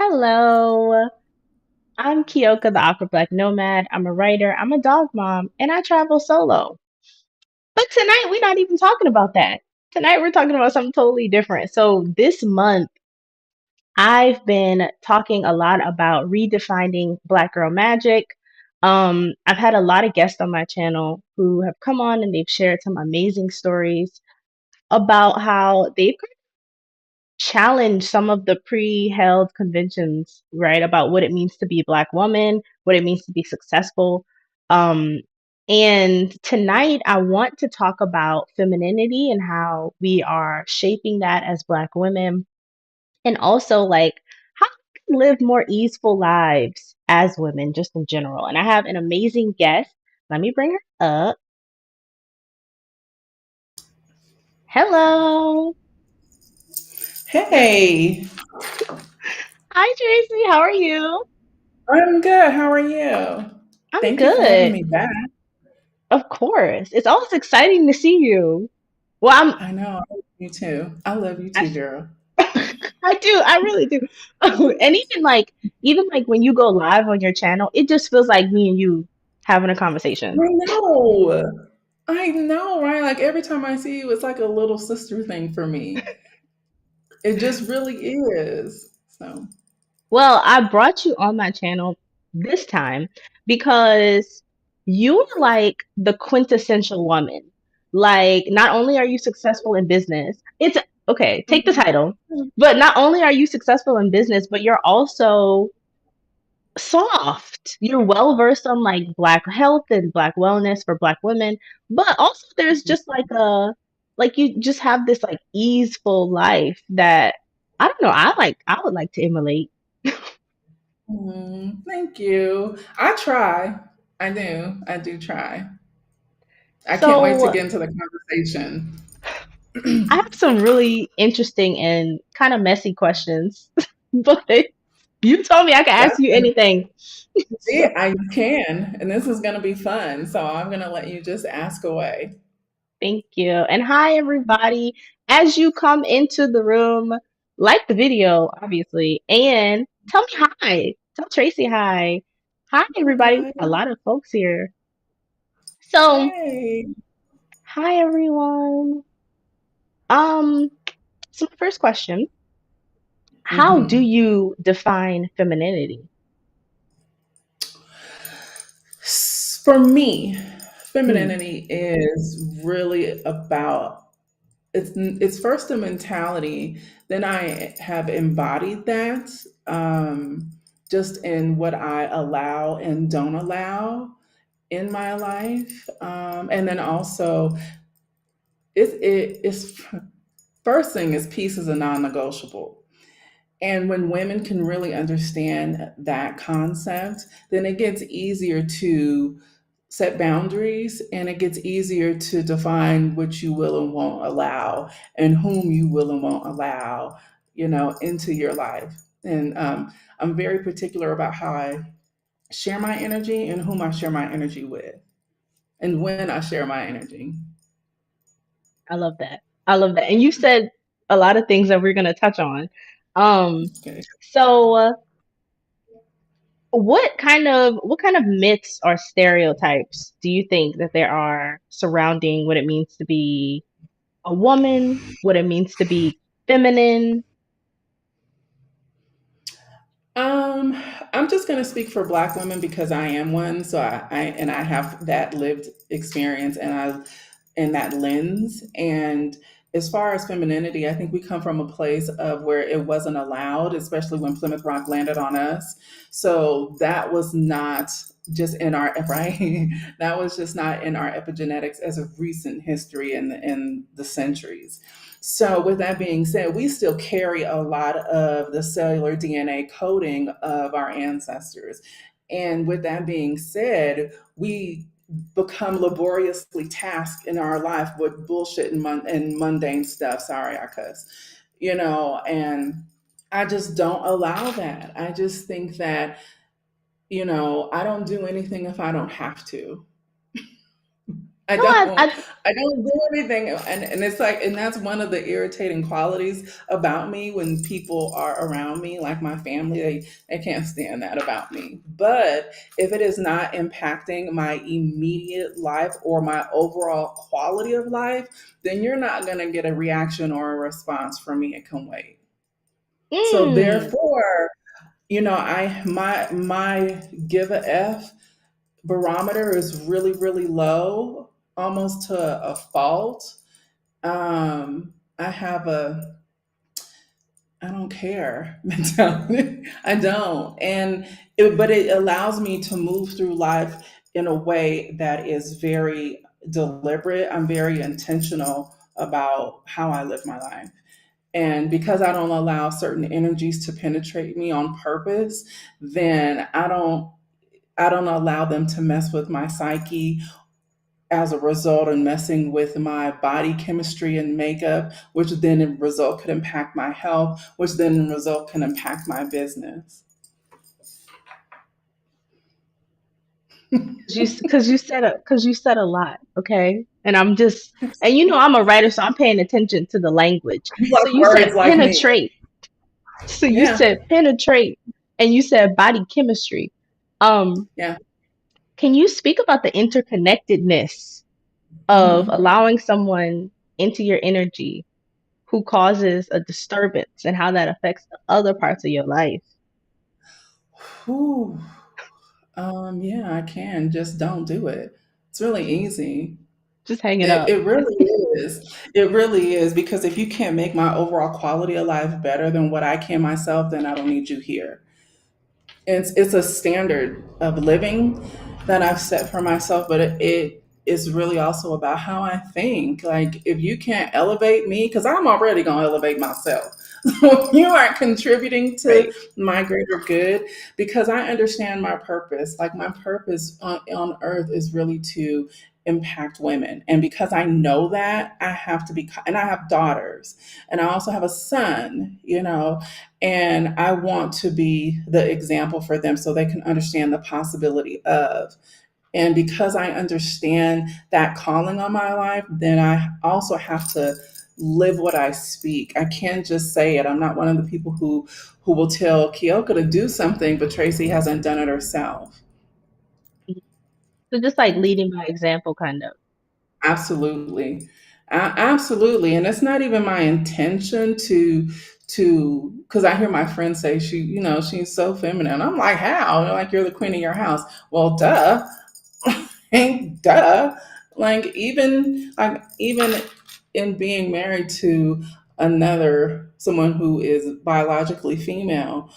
Hello, I'm Keyoka, the Aqua Black Nomad. I'm a writer, I'm a dog mom, and I travel solo. But tonight, we're not even talking about that. Tonight, we're talking about something totally different. So, this month, I've been talking a lot about redefining Black girl magic. I've had a lot of guests on my channel who have come on and they've shared some amazing stories about how they've challenge some of the pre-held conventions, right, about what it means to be a Black woman, what it means to be successful. Um, and tonight, I want to talk about femininity and how we are shaping that as Black women, and also like how we can live more easeful lives as women, just in general. And I have an amazing guest. Let me bring her up. Hello. Hey, Hi, Tracy. How are you? I'm good. How are you? I'm Thank you for having good. me back. Of course. It's always exciting to see you. Well, I know. I love you too. I love you I, too, girl. I do. I really do. And even like when you go live on your channel, it just feels like me and you having a conversation. I know. I know, right? Like every time I see you, it's like a little sister thing for me. It just really is. So, Well, I brought you on my channel this time because you're like the quintessential woman. Like, not only are you successful in business, it's okay, take the title, but not only are you successful in business, but you're also soft. You're well versed on like Black health and Black wellness for Black women, but also there's just like you just have this like easeful life that I don't know. I would like to emulate. thank you. I try. I do. I do try. I can't wait to So get into the conversation. I have some really interesting and kind of messy questions, but you told me I can ask That's you anything. So it. I can, and this is going to be fun. So I'm going to let you just ask away. thank you. And hi, everybody. As you come into the room, like the video, obviously, and tell me hi. Tell Tracy hi. Hi, everybody. Hi. A lot of folks here. So, Hey. hi, everyone. Um, so my first question, how do hmm you define femininity? For me, Hmm. femininity is really about it's first a mentality. Then I have embodied that just in what I allow and don't allow in my life, and then also it's first thing is peace is a non-negotiable. And when women can really understand that concept, then it gets easier to set boundaries and it gets easier to define what you will and won't allow and whom you will and won't allow, into your life. And I'm very particular about how I share my energy and whom I share my energy with and when I share my energy. I love that. I love that. And you said a lot of things that we're going to touch on. Um, Okay. so what kind of myths or stereotypes do you think that there are surrounding what it means to be a woman, what it means to be feminine? Um, I'm just going to speak for Black women because I am one. So I have that lived experience and that lens. And as far as femininity, I think we come from a place of where it wasn't allowed, especially when Plymouth Rock landed on us. So that was not just in our right. That was just not in our epigenetics as of recent history in the centuries. So, with that being said, we still carry a lot of the cellular DNA coding of our ancestors. And with that being said, we become laboriously tasked in our life with bullshit and mundane stuff. Sorry, I cuss. And I just don't allow that. I just think that, I don't do anything if I don't have to. I No, don't. I I don't do anything, and it's like, and that's one of the irritating qualities about me when people are around me, like my family. They can't stand that about me. But if it is not impacting my immediate life or my overall quality of life, then you're not going to get a reaction or a response from me. It can wait. So mm, therefore, I my give a f barometer is really, really low, almost to a fault. I have a I don't care mentality. I don't, but it allows me to move through life in a way that is very deliberate. I'm very intentional about how I live my life. And because I don't allow certain energies to penetrate me on purpose, then I don't allow them to mess with my psyche as a result and messing with my body chemistry and makeup, which then in result could impact my health, which then in result can impact my business. because you said a lot, okay? And I'm just, and you know I'm a writer, so I'm paying attention to the language. You So like you words said like me. penetrate. So you Yeah, said penetrate, and you said body chemistry. Um, yeah. can you speak about the interconnectedness of Hmm. allowing someone into your energy who causes a disturbance and how that affects the other parts of your life? Whew. Yeah, I can. Just don't do it. It's really easy. Just hang it It, up. it really is. It really is because if you can't make my overall quality of life better than what I can myself, then I don't need you here. It's a standard of living that I've set for myself, but it is really also about how I think. Like if you can't elevate me, because I'm already gonna elevate myself. So if you aren't contributing to Right. my greater good, because I understand my purpose. Like my purpose on earth is really to impact women. And because I know that, I have to be, and I have daughters, and I also have a son, and I want to be the example for them so they can understand the possibility of. And because I understand that calling on my life, then I also have to live what I speak. I can't just say it. I'm not one of the people who will tell Keyoka to do something, but Tracie hasn't done it herself. So just like leading by example, kind of. Absolutely. Absolutely. And it's not even my intention to because I hear my friends say she's so feminine. I'm like, how? They're like, you're the queen of your house. Well, duh. Ain't duh. Like even in being married to someone who is biologically female,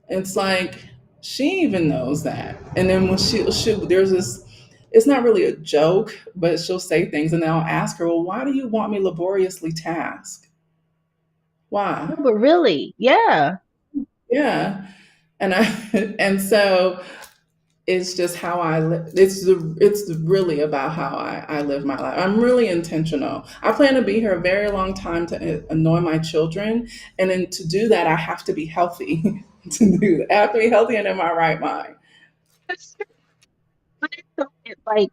it's like she even knows that. And then when she there's this, it's not really a joke, but she'll say things and then I'll ask her, well, why do you want me laboriously tasked? No, Why? but really, yeah. Yeah. And I and so it's just how I live. It's really about how I live my life. I'm really intentional. I plan to be here a very long time to annoy my children, and then to do that, I have to be healthy. To do that, I have to be healthy and in my right mind. That's true. But it's so like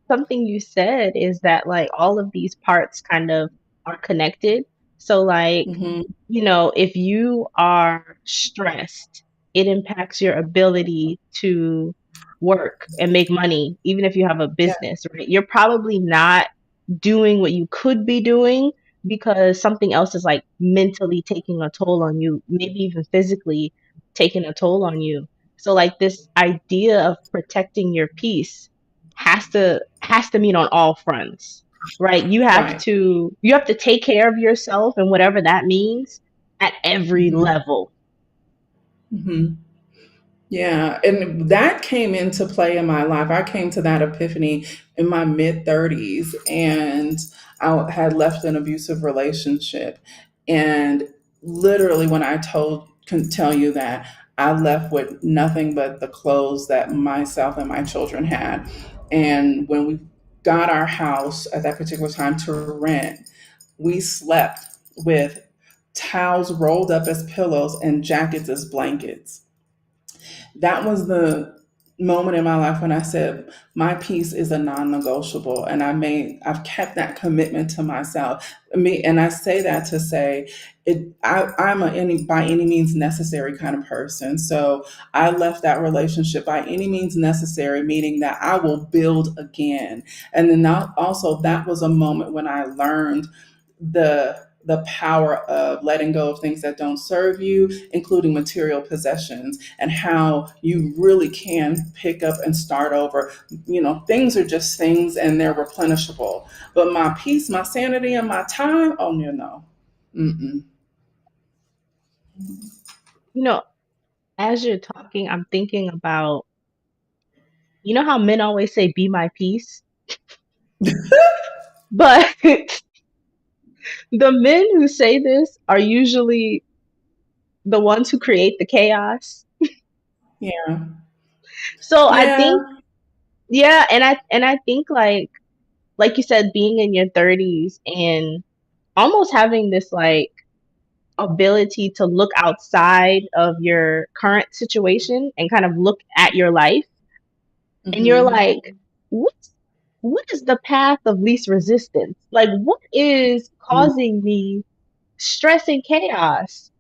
something you said is that like all of these parts kind of are connected. So like, Hmm. if you are stressed, it impacts your ability to work and make money, even if you have a Yeah, business, right? You're probably not doing what you could be doing because something else is like mentally taking a toll on you, maybe even physically taking a toll on you. So like this idea of protecting your peace has to mean on all fronts, right? You have right. to you have to take care of yourself and whatever that means at every Hmm. level. Hmm. Yeah, and that came into play in my life. I came to that epiphany in my mid 30s, and I had left an abusive relationship. And literally, when I can tell you that I left with nothing but the clothes that myself and my children had. And when we got our house at that particular time to rent, we slept with towels rolled up as pillows and jackets as blankets. That was the moment in my life when I said my peace is a non-negotiable, and I've kept that commitment to myself. And I say that to say I'm a any by any means necessary kind of person. So I left that relationship by any means necessary, meaning that I will build again. And then not, also that was a moment when I learned the power of letting go of things that don't serve you, including material possessions, and how you really can pick up and start over. Things are just things and they're replenishable. But my peace, my sanity, and my time, oh no, no. Mm-mm. You know, as you're talking, I'm thinking about, you know how men always say, be my peace? But the men who say this are usually the ones who create the chaos. Yeah. So I Yeah. think, yeah, and I think like you said, being in your 30s and almost having this like ability to look outside of your current situation and kind of look at your life, and you're Mm-hmm. like, what what is the path of least resistance? Like, what is causing me stress and chaos?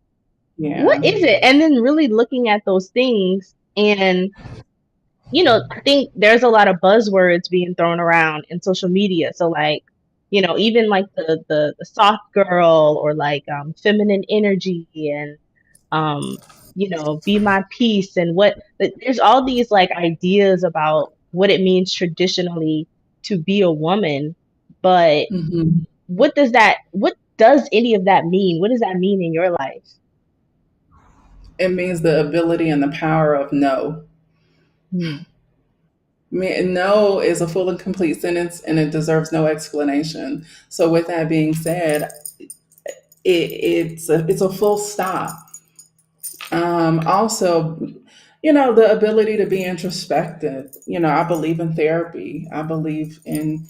What Yeah. is it? And then really looking at those things. And, I think there's a lot of buzzwords being thrown around in social media. So, like, even like the soft girl, or like feminine energy, and um, be my peace, and there's all these like ideas about what it means traditionally to be a woman. But Mm-hmm. what does any of that mean? What does that mean in your life? It means the ability and the power of no. Hmm. No is a full and complete sentence, and it deserves no explanation. So, with that being said, it's a full stop. Also, the ability to be introspective. I believe in therapy. I believe in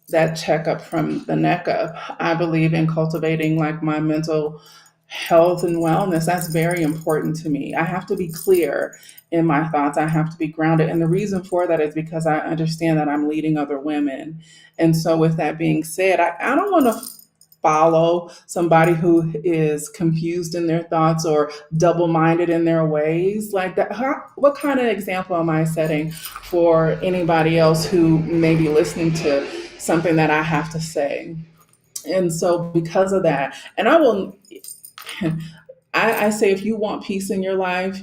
that checkup from the neck up. I believe in cultivating like my mental health and wellness. That's very important to me. I have to be clear in my thoughts. I have to be grounded. And the reason for that is because I understand that I'm leading other women. And so, with that being said, I don't want to follow somebody who is confused in their thoughts or double-minded in their ways like that. What kind of example am I setting for anybody else who may be listening to something that I have to say? And so because of that, and I say, if you want peace in your life,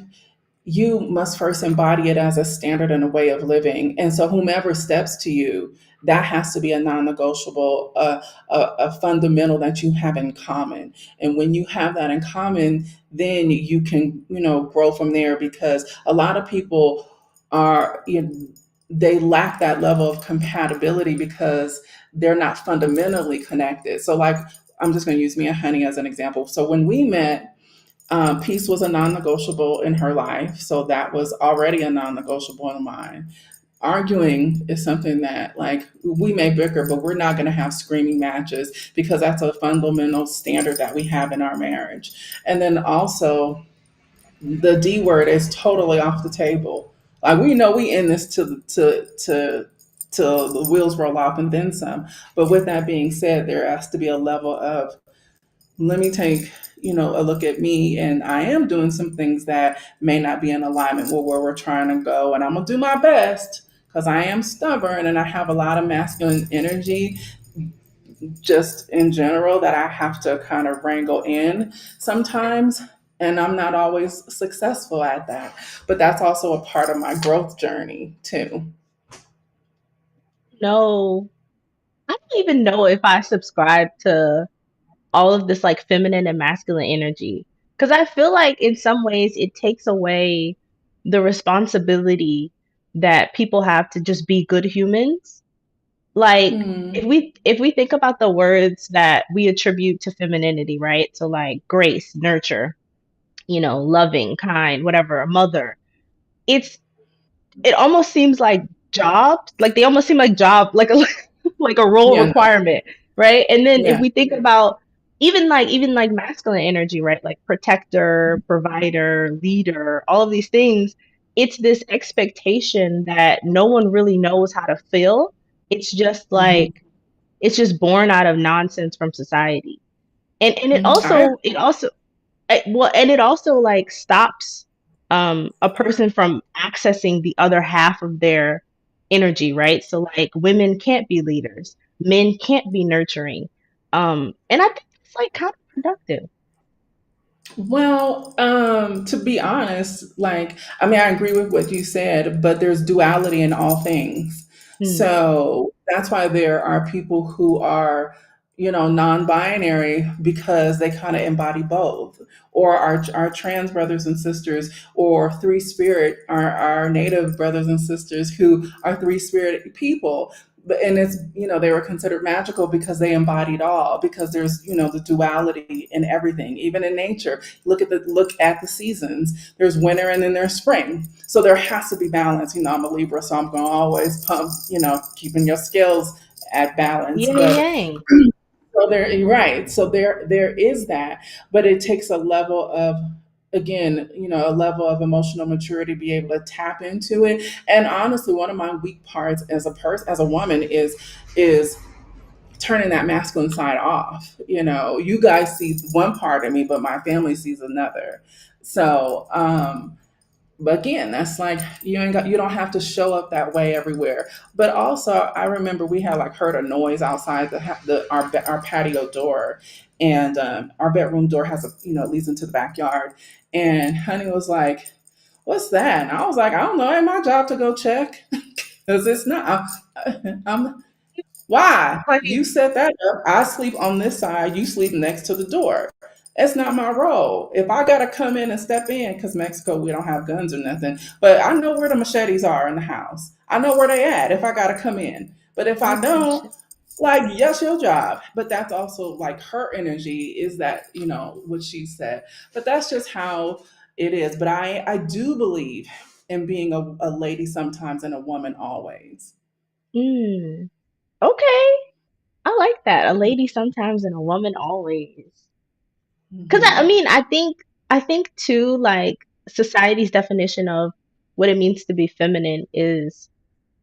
you must first embody it as a standard and a way of living. And so, whomever steps to you, that has to be a non negotiable, a fundamental that you have in common. And when you have that in common, then you can, grow from there, because a lot of people are, they lack that level of compatibility because they're not fundamentally connected. So, like, I'm just going to use me and Honey as an example. So, when we met, peace was a non-negotiable in her life, so that was already a non-negotiable in mine. Arguing is something that, like, we may bicker, but we're not going to have screaming matches, because that's a fundamental standard that we have in our marriage. And then also, the D word is totally off the table. Like, we know we in this till the wheels roll off and then some. But with that being said, there has to be a level of, let me take a look at me, and I am doing some things that may not be in alignment with where we're trying to go, and I'm gonna do my best, because I am stubborn and I have a lot of masculine energy just in general that I have to kind of wrangle in sometimes, and I'm not always successful at that, but that's also a part of my growth journey too. No, I don't even know if I subscribe to all of this like feminine and masculine energy, because I feel like in some ways it takes away the responsibility that people have to just be good humans. Like, if Hmm. we think about the words that we attribute to femininity, right? So like grace, nurture, loving, kind, whatever, a mother. It's it almost seems like jobs, like they almost seem like like a like a role Yeah. No. requirement, right? And then if Yeah. we think about even like masculine energy, right? Like protector, provider, leader, all of these things, it's this expectation that no one really knows how to fill. It's just Hmm. like it's just born out of nonsense from society. And it Hmm. also and it also like stops a person from accessing the other half of their energy, right? So like women can't be leaders, men can't be nurturing. And I think it's like counterproductive. Well, to be honest, like, I mean, I agree with what you said, but there's duality in all things. Hmm. So that's why there are people who are, non-binary because they kind of embody both, or our trans brothers and sisters, or three spirit, our native brothers and sisters who are three spirit people. And it's, they were considered magical because they embodied all, because there's, the duality in everything, even in nature. Look at the seasons. There's winter and then there's spring. So there has to be balance. I'm a Libra, so I'm going to always pump, keeping your skills at balance. Yin and But yang. so there, you're right. So there is that, but it takes a level of, again, a level of emotional maturity to be able to tap into it. And honestly, one of my weak parts as a person, as a woman, is turning that masculine side off. You guys see one part of me, but my family sees another. So, but again, that's like you don't have to show up that way everywhere. But also, I remember we had like heard a noise outside our patio door, and our bedroom door has leads into the backyard. And Honey was like, "What's that?" And I was like, "I don't know. Ain't my job to go check because it's not. I'm why? Honey, You set that up. I sleep on this side. You sleep next to the door. It's not my role. If I gotta come in and step in, because Mexico we don't have guns or nothing, but I know where the machetes are in the house. I know where they at if I gotta come in. But if I not the don't, shit. like, yes, your job. But that's also like her energy is that what she said. But that's just how it is. But I do believe in being a lady sometimes and a woman always. Mm, okay, I like that. A lady sometimes and a woman always. Because I Hmm. mean, I think too, like society's definition of what it means to be feminine is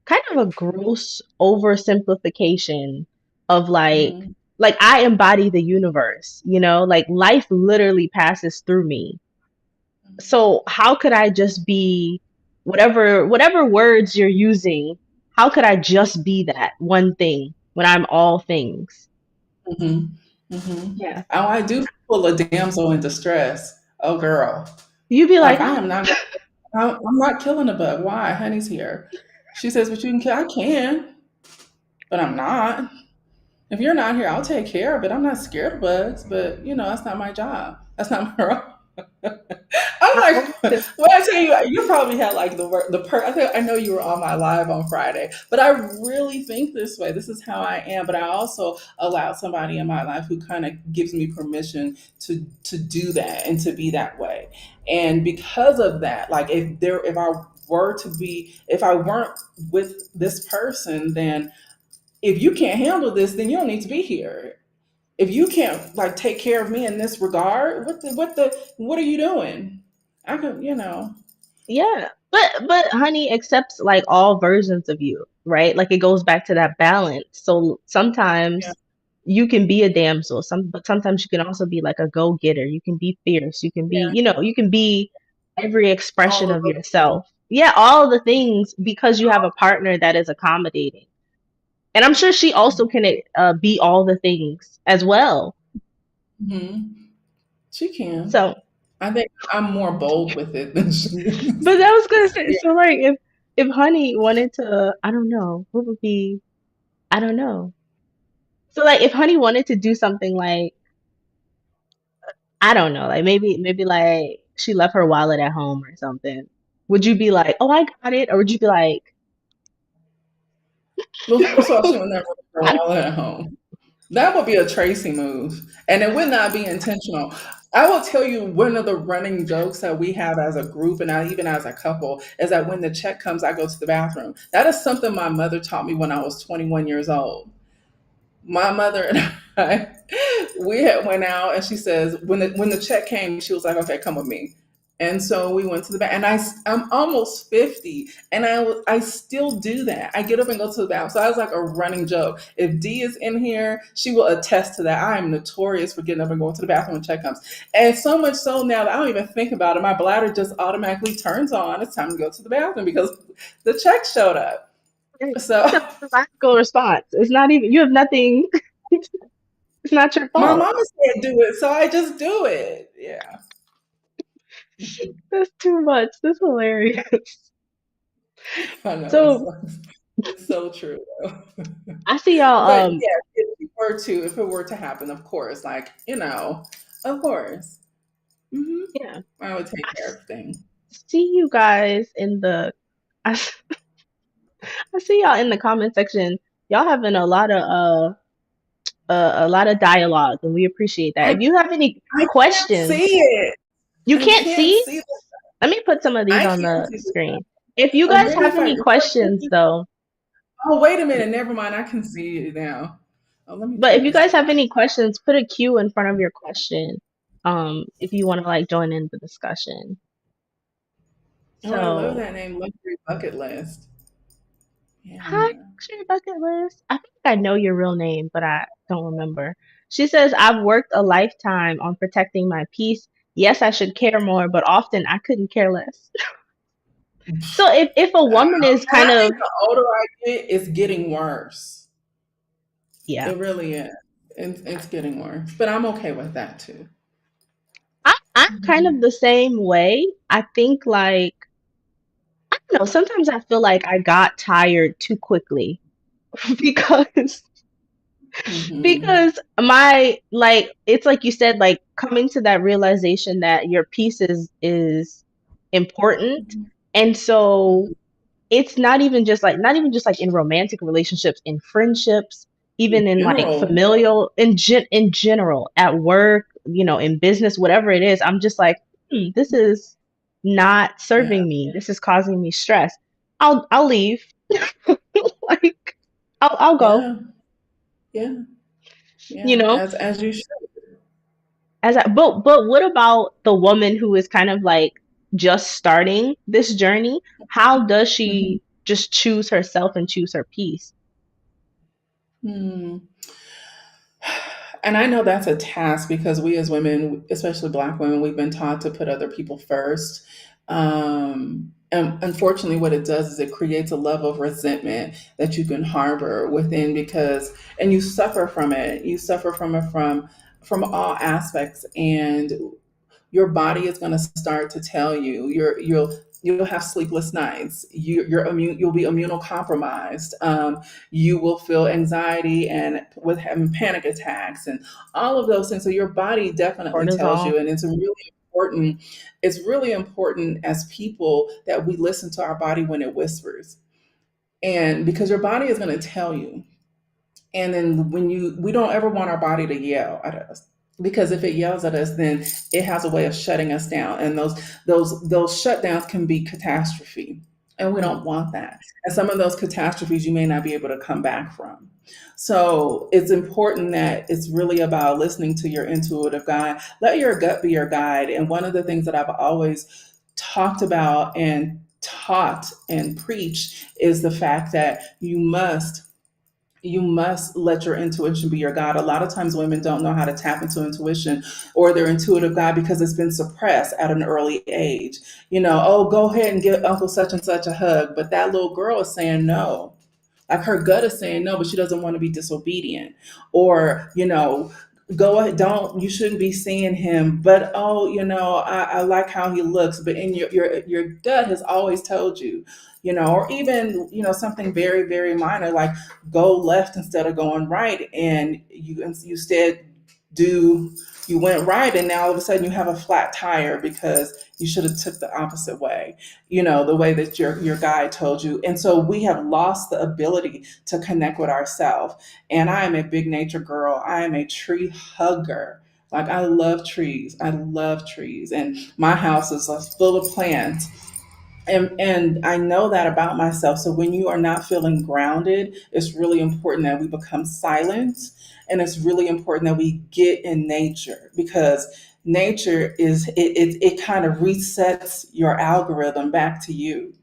kind of a gross oversimplification of Hmm. like I embody the universe, like life literally passes through me. So how could I just be whatever words you're using, how could I just be that one thing when I'm all things? Hmm. Hmm. Yeah. Oh, I do pull a damsel in distress. Oh, girl. You'd be Like, like, I oh, am not, I'm not killing a bug. Why? Honey's here. She says, but you can kill. I can, but I'm not. If you're not here, I'll take care of it. I'm not scared of bugs, but that's not my job. That's not my role. I'm I like, want to when I tell you, you probably had like I know you were on my live on Friday, but I really think this way. This is how I am. But I also allow somebody in my life who kind of gives me permission to do that and to be that way. And because of that, like if I weren't with this person, then if you can't handle this, then you don't need to be here. If you can't like take care of me in this regard, what are you doing? I could, Yeah. But honey accepts like all versions of you, right? Like it goes back to that balance. So yeah, sometimes you can be a damsel, but sometimes you can also be like a go-getter. You can be fierce. You can be, yeah, you can be every expression all of of those things. yourself. Yeah, all the things because you have a partner that is accommodating. And I'm sure she also can be all the things as well. Hmm. She can. So, I think I'm more bold with it than she is. but I was gonna say, Yeah. so like if Honey wanted to, I don't know, what would be, I don't know. So like if Honey wanted to do something like, I don't know, like maybe like she left her wallet at home or something, would you be like, oh, I got it, or would you be like, Well, first of all, she would never leave her I, wallet at home. That would be a Tracy move, and it would not be intentional. I will tell you one of the running jokes that we have as a group, and even as a couple, is that when the check comes, I go to the bathroom. That is something my mother taught me when I was 21 years old. My mother and I, we had went out, and she says when the check came, she was like, "Okay, come with me." And so we went to the bath, and I'm almost 50, and I still do that. I get up and go to the bathroom. So I was like a running joke. If Dee is in here, she will attest to that. I am notorious for getting up and going to the bathroom when check comes. And so much so now that I don't even think about it. My bladder just automatically turns on. It's time to go to the bathroom because the check showed up. Right. So It's a biological response. It's not even, you have nothing, it's not your my fault. mama said do it, so I just do it. Yeah, That's too much. That's hilarious. I know So it's so true though. I see y'all, But yeah, if it were to happen, of course, like of course, hmm yeah, I would I take care of things. see you guys in the, I, I see y'all in the comment section. Y'all having a lot of dialogue, and we appreciate that. I If you have any I can't see questions, it. you I can't can't see. see the. Let me put some of these I on can't the see the. screen. If you Oh, guys maybe have if I any questions, though, oh, wait a minute, never mind. I can see it now. Oh, let me but if turn you this guys have light. any questions, put a Q in front of your question. If you want to like join in the discussion. Oh, I love So, that name, Luxury Bucket List. hi, Yeah. luxury bucket list. I think I know your real name, but I don't remember. She says, I've worked a lifetime on protecting my peace. Yes, I should care more, but often I couldn't care less. So if a woman is And kind I think of, the older I get, it's getting worse. yeah, It really is. It's getting worse, but I'm okay with that too. I'm kind Mhm. of the same way. I think like, I don't know, sometimes I feel like I got tired too quickly because Mhm. because my like it's like you said, like coming to that realization that your piece is important. Mhm. And so it's not even just like in romantic relationships, in friendships, In even in like general, familial, in general, at work, in business, whatever it is. I'm just like, this is not yeah, serving me. This is causing me stress. I'll leave. Like I'll go. yeah, yeah, You yeah. know, As you should. but what about the woman who is kind of like just starting this journey? How does Mhm. she just choose herself and choose her peace? Hmm. And I know that's a task because we as women, especially Black women, we've been taught to put other people first. And unfortunately, what it does is it creates a level of resentment that you can harbor within because, and you suffer from it. You suffer from it from all aspects, and your body is going to start to tell you you'll have sleepless nights. You'll be immunocompromised. You will feel anxiety and with having panic attacks and all of those things. So your body definitely tells Cortisol. you, and it's really important. It's really important as people that we listen to our body when it whispers, and because your body is going to tell you. And then we don't ever want our body to yell at us because if it yells at us, then it has a way of shutting us down. And those shutdowns can be catastrophe. And we don't want that. And some of those catastrophes you may not be able to come back from. So it's important that it's really about listening to your intuitive guide. Let your gut be your guide. And one of the things that I've always talked about and taught and preached is the fact that you must let your intuition be your guide. A lot of times women don't know how to tap into intuition or their intuitive guide because it's been suppressed at an early age. Oh, go ahead and give Uncle such and such a hug. But that little girl is saying no. Like her gut is saying no, but she doesn't want to be disobedient. Or, go ahead, don't, you shouldn't be seeing him. But oh, I like how he looks. But in your gut has always told you, or even, something very, very minor, like go left instead of going right. And you said do you went right, and now all of a sudden you have a flat tire because you should have took the opposite way, the way that your guide told you. And so we have lost the ability to connect with ourselves. And I am a big nature girl. I am a tree hugger. Like I love trees. I love trees. And my house is full of plants. And I know that about myself. So when you are not feeling grounded, it's really important that we become silent. And it's really important that we get in nature because nature is it kind of resets your algorithm back to you.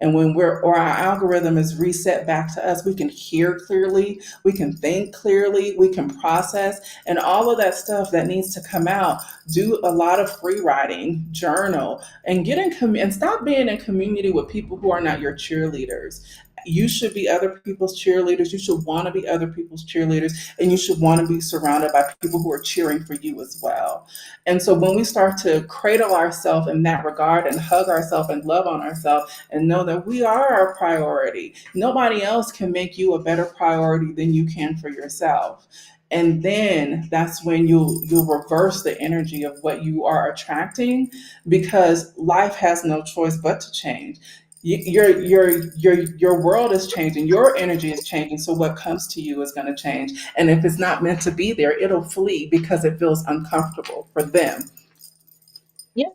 And when we're or our algorithm is reset back to us, we can hear clearly, we can think clearly, we can process, and all of that stuff that needs to come out. Do a lot of free writing, journal, and and stop being in community with people who are not your cheerleaders. You should be other people's cheerleaders. You should want to be other people's cheerleaders, and you should want to be surrounded by people who are cheering for you as well. And so when we start to cradle ourselves in that regard and hug ourselves and love on ourselves and know that we are our priority, nobody else can make you a better priority than you can for yourself. And then that's when you'll reverse the energy of what you are attracting, because life has no choice but to change. Your world is changing, your energy is changing, so what comes to you is going to change, and if it's not meant to be there, it'll flee because it feels uncomfortable for them. Yeah,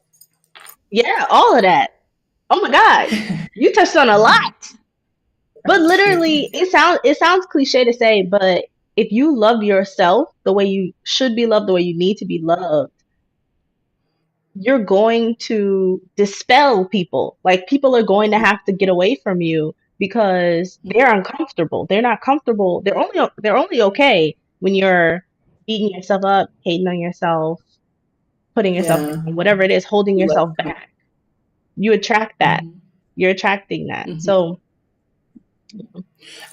yeah, all of that. Oh my God, you touched on a lot. But literally, it sounds cliche to say, but if you love yourself the way you should be loved, the way you need to be loved, you're going to dispel people. Like people are going to have to get away from you because they're uncomfortable. They're not comfortable. They're only okay when you're beating yourself up, hating on yourself, putting yourself Yeah. down, whatever it is, holding yourself back. You attract that. Mhm. You're attracting that. Mhm. So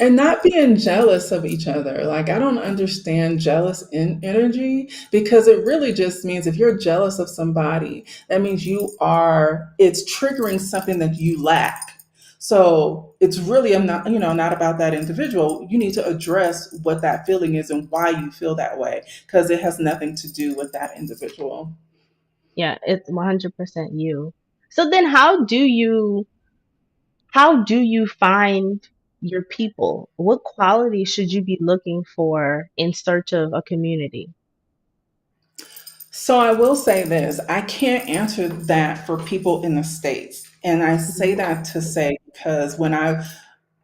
And not being jealous of each other. Like, I don't understand jealous energy, because it really just means if you're jealous of somebody, that means it's triggering something that you lack. So it's really not, not about that individual. You need to address what that feeling is and why you feel that way, because it has nothing to do with that individual. yeah, it's 100% you. So then how do you find your people? What qualities should you be looking for in search of a community? So I will say this, I can't answer that for people in the States. And I say Mhm. that to say, because when I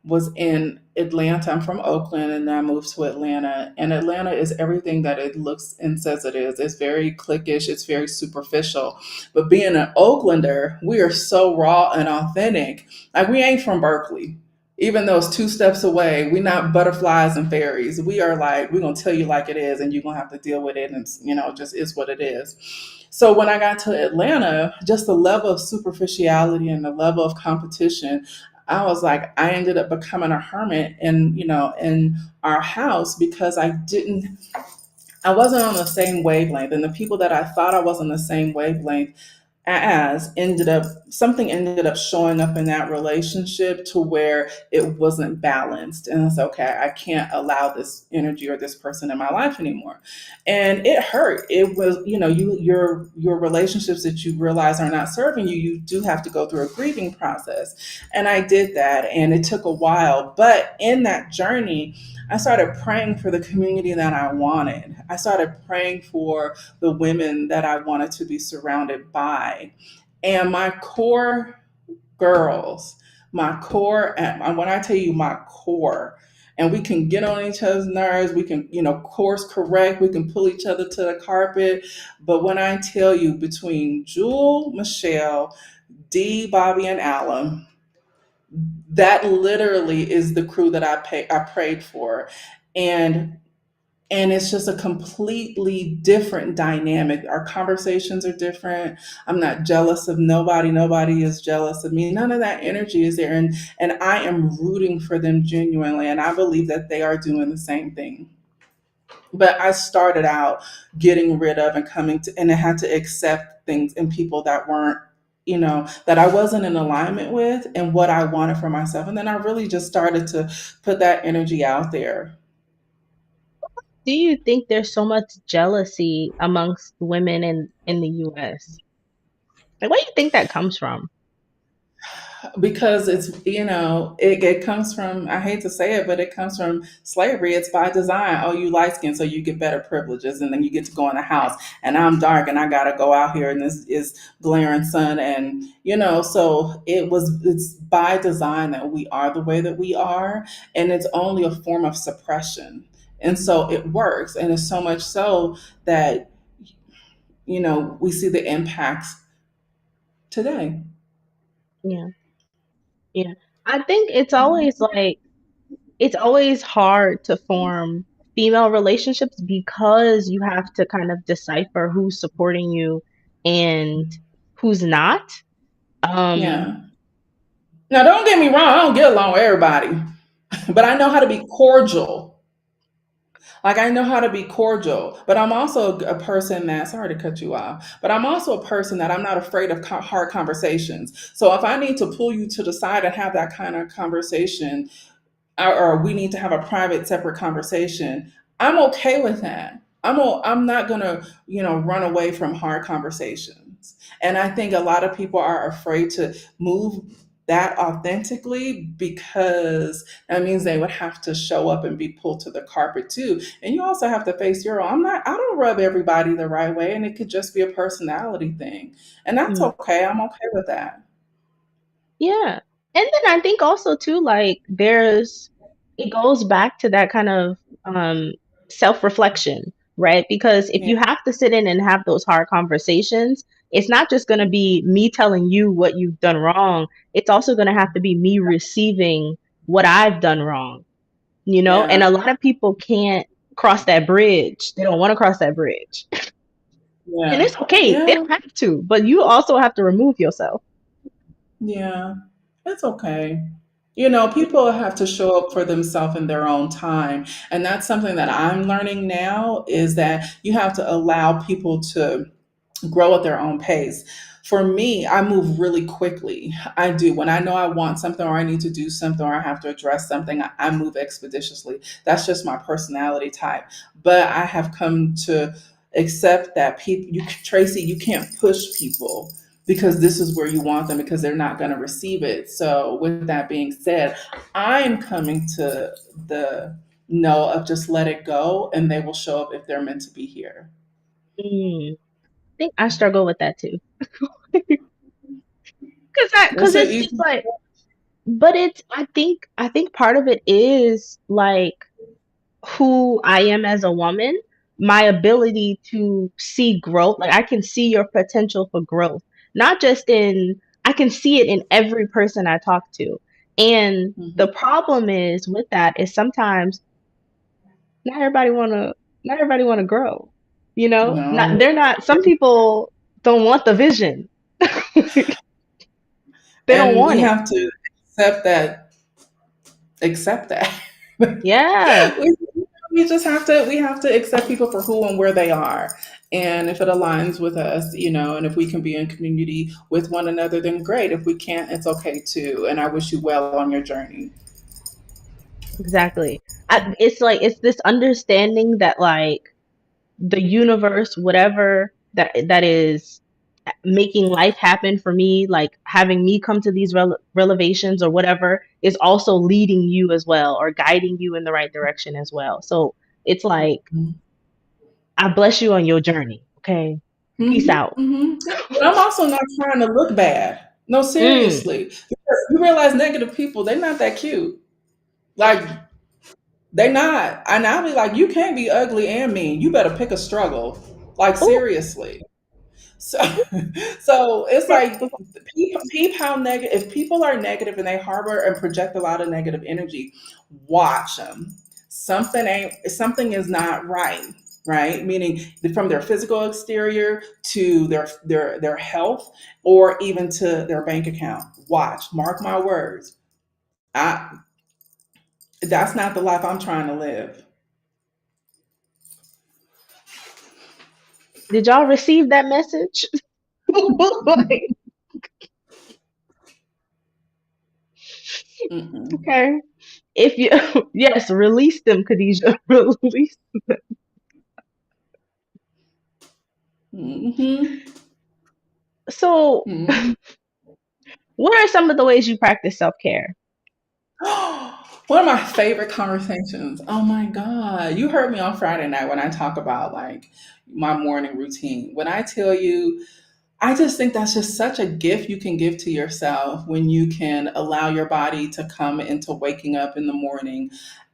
was in Atlanta. I'm from Oakland and then I moved to Atlanta. And Atlanta is everything that it looks and says it is. It's very cliquish, it's very superficial. But being an Oaklander, we are so raw and authentic. Like, we ain't from Berkeley. Even though it's two steps away, we not butterflies and fairies. We are like, we're gonna tell you like it is, and you're gonna have to deal with it, and just is what it is. So when I got to Atlanta, just the level of superficiality and the level of competition, I was like, I ended up becoming a hermit in our house, because I wasn't on the same wavelength. And the people that I thought I was on the same wavelength as ended up showing up in that relationship to where it wasn't balanced, and it's okay, I can't allow this energy or this person in my life anymore. And it hurt. It was, your relationships that you realize are not serving you, you do have to go through a grieving process. And I did that, and it took a while, but in that journey I started praying for the community that I wanted. I started praying for the women that I wanted to be surrounded by. And my core girls, my core, and when I tell you my core, and we can get on each other's nerves, we can, course correct, we can pull each other to the carpet. But when I tell you, between Jewel, Michelle, Dee, Bobby, and Alan, that literally is the crew that I prayed for. And it's just a completely different dynamic. Our conversations are different. I'm not jealous of nobody. Nobody is jealous of me. None of that energy is there. And I am rooting for them genuinely. And I believe that they are doing the same thing. But I started out getting rid of and and I had to accept things and people that weren't, that I wasn't in alignment with and what I wanted for myself. And then I really just started to put that energy out there. Do you think there's so much jealousy amongst women in the US? Like, where do you think that comes from? Because it comes from, I hate to say it, but it comes from slavery. It's by design. Oh, you light skin, so you get better privileges, and then you get to go in the house, and I'm dark and I gotta go out here and this is glaring sun. And so it's by design that we are the way that we are, and it's only a form of suppression. And so it works, and it's so much so that we see the impacts today. Yeah. Yeah. I think it's always hard to form female relationships because you have to kind of decipher who's supporting you and who's not. Um, Yeah. Now, don't get me wrong, I don't get along with everybody, but I know how to be cordial. Like, I know how to be cordial, but I'm also a person that, sorry to cut you off, but I'm also a person that I'm not afraid of hard conversations. So if I need to pull you to the side and have that kind of conversation, or we need to have a private separate conversation, I'm okay with that. I'm not going to run away from hard conversations. And I think a lot of people are afraid to move that authentically because that means they would have to show up and be pulled to the carpet too. And you also have to face your own. I don't rub everybody the right way, and it could just be a personality thing, and that's mm. okay. I'm okay with that. Yeah. And then I think also too, like it goes back to that kind of um self-reflection, right? Because if Yeah. you have to sit in and have those hard conversations, it's not just going to be me telling you what you've done wrong. It's also going to have to be me receiving what I've done wrong, you know? And Yeah. a lot of people can't cross that bridge. They don't want to cross that bridge. And Yeah. it's okay. They Yeah. don't have to, but you also have to remove yourself. Yeah, it's okay. People have to show up for themselves in their own time. And that's something that I'm learning now is that you have to allow people to grow at their own pace. For me, I move really quickly. I do. When I know I want something or I need to do something or I have to address something, I move expeditiously. That's just my personality type. But I have come to accept that Tracy, you can't push people because this is where you want them because they're not going to receive it. So, with that being said, I'm coming to the no of just let it go and they will show up if they're meant to be here. Mm. Think I struggle with that too. Cause It's a it's easy. like, but I think part of it is like who I am as a woman, my ability to see growth. Like I can see your potential for growth, not just I can see it in every person I talk to. And Mhm. the problem is with that is sometimes not everybody wanna not everybody wanna grow. You know? Not No. they're not some people don't want the vision. They don't And we want it. have to accept that, accept that. Yeah, we just we have to accept people for who and where they are. And if it aligns with us, and if we can be in community with one another, then great. If we can't, it's okay too. And I wish you well on your journey. exactly. It's like it's this understanding that like the universe, whatever that is making life happen for me, like having me come to these relevations or whatever, is also leading you as well or guiding you in the right direction as well. So it's like I bless you on your journey. Okay, peace Hmm. out. Hmm. But I'm also not trying to look bad. No, Mm. seriously. Because you realize negative people, they're not that cute. Like, they not. And I'll be like, you can't be ugly and mean. You better pick a struggle. Like, Oh, seriously. So, so it's like peep how negative. If people are negative and they harbor and project a lot of negative energy, watch them. Something is not right. Right, meaning from their physical exterior to their health, or even to their bank account. Watch, mark my words. I That's not the life I'm trying to live. did y'all receive that message? Like, Mm-mm. okay. If you yes, release them, Khadijah. Release. Hmm. So, Hmm. what are some of the ways you practice self-care? One of my favorite conversations. Oh my God. You heard me on Friday night when I talk about like my morning routine. When I tell you, I just think that's just such a gift you can give to yourself when you can allow your body to come into waking up in the morning,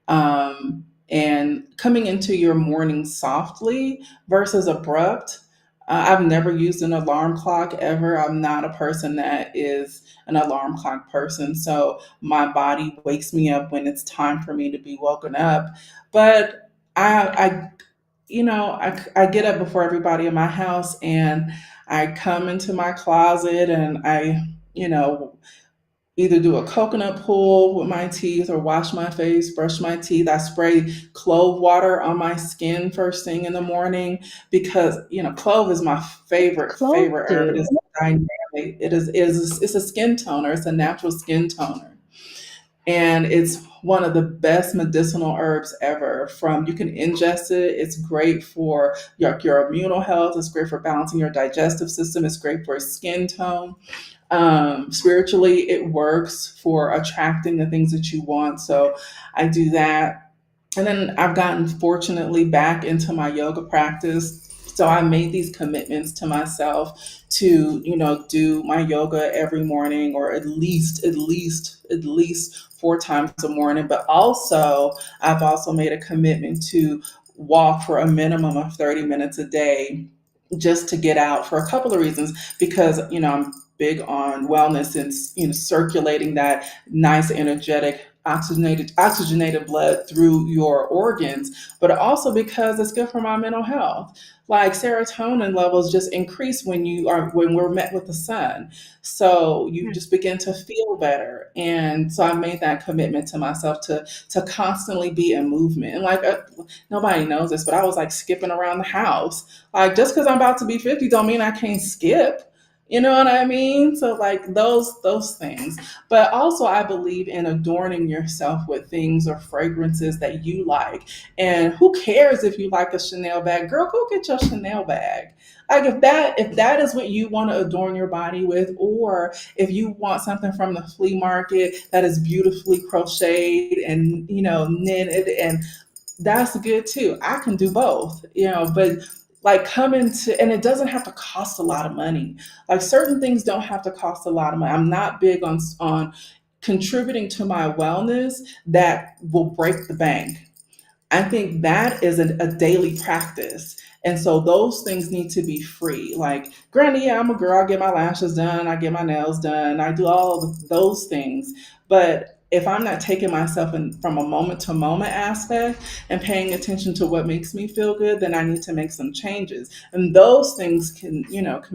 and coming into your morning softly versus abrupt. I've never used an alarm clock ever. I'm not a person that is an alarm clock person. So my body wakes me up when it's time for me to be woken up. But I I get up before everybody in my house and I come into my closet and you know, either do a coconut pull with my teeth or wash my face, brush my teeth. I spray clove water on my skin first thing in the morning because, clove is my Clothes favorite herb. It do. is dynamic. It's a skin toner. It's a natural skin toner. And it's one of the best medicinal herbs ever. From you can ingest it. It's great for your immunal health. It's great for balancing your digestive system. It's great for skin tone. Spiritually, it works for attracting the things that you want. So I do that. And then I've gotten fortunately back into my yoga practice. So I made these commitments to myself to, do my yoga every morning or at least 4 times a morning. But also, I've also made a commitment to walk for a minimum of 30 minutes a day just to get out for a couple of reasons because I'm big on wellness and circulating that nice energetic oxygenated blood through your organs, but also because it's good for my mental health. Like serotonin levels just increase when we're met with the sun. So you just begin to feel better. And so I made that commitment to myself to constantly be in movement. And nobody knows this, but I was like skipping around the house. Like just because I'm about to be 50 don't mean I can't skip. You know what I mean? So like those things. But also, I believe in adorning yourself with things or fragrances that you like. And who cares if you like a Chanel bag? Girl, go get your Chanel bag. Like if that is what you want to adorn your body with, or if you want something from the flea market that is beautifully crocheted and knitted, and that's good too. I can do both, but like coming to, and it doesn't have to cost a lot of money. Like certain things don't have to cost a lot of money. I'm not big on contributing to my wellness that will break the bank. I think that is a daily practice. And so those things need to be free. Like, granted, yeah, I'm a girl. I get my lashes done. I get my nails done. I do all of those things. But if I'm not taking myself in from a moment to moment aspect and paying attention to what makes me feel good, then I need to make some changes. And those things can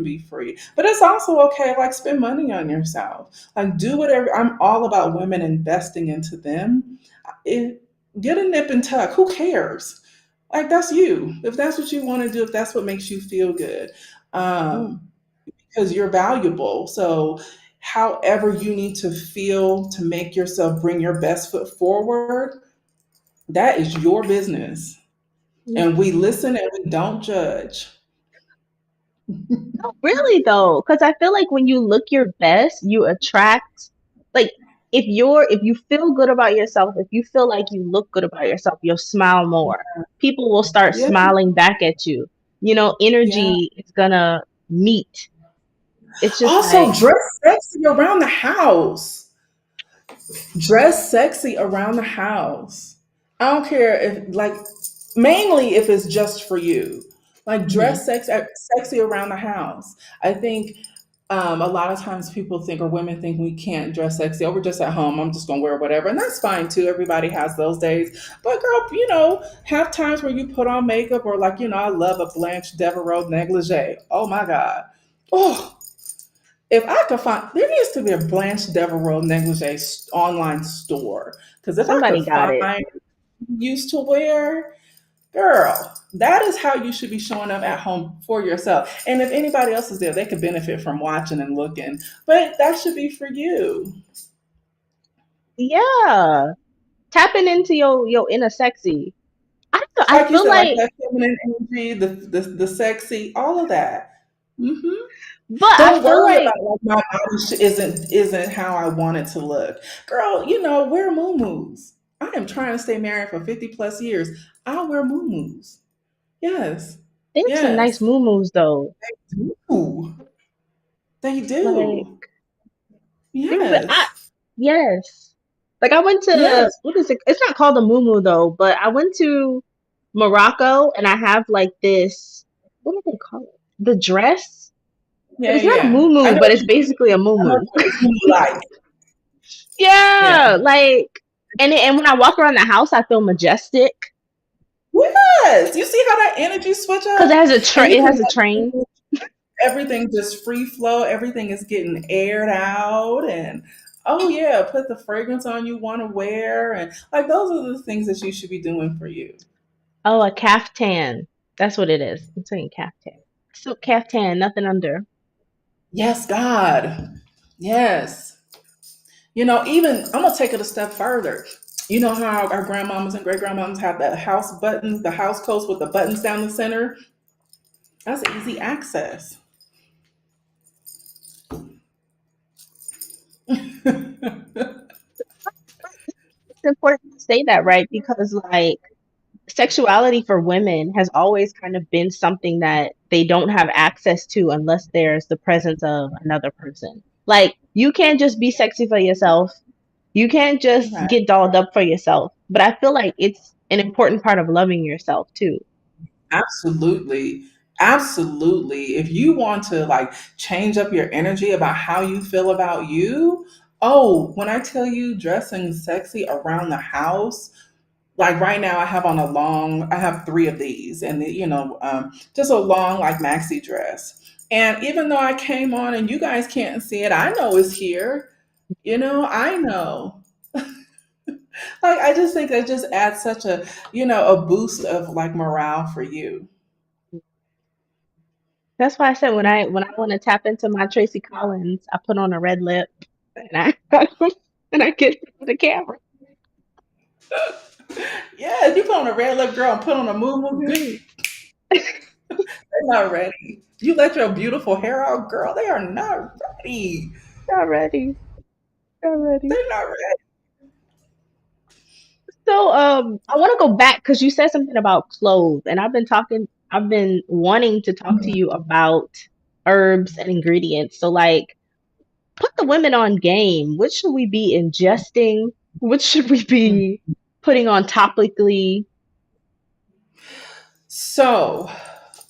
be free. But it's also okay, like spend money on yourself. Like do whatever. I'm all about women investing into them. It, get a nip and tuck. Who cares? Like that's you. If that's what you want to do, if that's what makes you feel good, Mm. um, because you're valuable. So, however you need to feel to make yourself bring your best foot forward, that is your business. And we listen and we don't judge. No, really though, because I feel like when you look your best, you attract like if you feel good about yourself, if you feel like you look good about yourself, you'll smile more. People will start Yeah, smiling back at you. yeah. Energy is gonna meet. It's just Also, like dress sexy around the house. Dress sexy around the house. I don't care if like mainly if it's just for you. Like mhm. sexy around the house. I think a lot of times people think or women think we can't dress sexy. Oh, we're just at home. I'm just gonna wear whatever, and that's fine too. Everybody has those days. But girl, have times where you put on makeup or like I love a Blanche Devereaux negligee. Oh my god. Oh, if I could find, there needs to be a Blanche Devereaux negligee online store. Because if I could Somebody got it. find used to wear, girl, that is how you should be showing up at home for yourself. And if anybody else is there, they could benefit from watching and looking. But that should be for you. Yeah. Tapping into your inner sexy. I don't know, I Like you feel said, like like that feminine energy, the sexy, all of that. Hmm. but I Don't feel worry like about like my body isn't how I want it to look. Girl, wear muumuus. I am trying to stay married for 50 plus years. I'll wear muumuus. Yes. they have some nice Yes. moo though. Ooh, they Like do. but Yes. yes. Like I went to Yes. what is it? It's not called a muumuu though, but I went to Morocco and I have like this. What do they call it? the dress, but Yeah, it's not a yeah. I moo know but it's basically a moo. what you like. Yeah, Yeah. like, and when I walk around the house, I feel majestic Yes. You see how that energy switch because up? And you it can has a train. everything just free flow, everything is getting aired out and oh yeah, put the fragrance on you want to wear and like those are the things that you should be doing for you. Oh, a caftan. That's what it is. I'm saying caftan. Silk caftan, nothing under. Yes, God. Yes. You know, even I'm gonna take it a step further. You know how our grandmamas and great grandmamas have the house buttons, the house coats with the buttons down the center? That's easy access. It's important to say that, right? Because like sexuality for women has always kind of been something that they don't have access to unless there's the presence of another person. Like you can't just be sexy for yourself. You can't just Right. get dolled up for yourself. But I feel like it's an important part of loving yourself too. Absolutely. Absolutely. If you want to like change up your energy about how you feel about you, oh, when I tell you dressing sexy around the house, like right now I have three of these and just a long like maxi dress. And even though I came on and you guys can't see it, I know it's here. I know. Like I just think that just adds such a boost of like morale for you. That's why I said when I want to tap into my Tracie Collins, I put on a red lip and I and I get to the camera. Yeah, if you put on a red lip girl and put on a moo good, Mhm. they're not ready. You let your beautiful hair out, girl, they are not ready. Not ready. Not ready. They're not ready. So I want to go back because you said something about clothes, and I've been wanting to talk to you about herbs and ingredients. So like put the women on game. What should we be ingesting? What should we be putting on topically? So,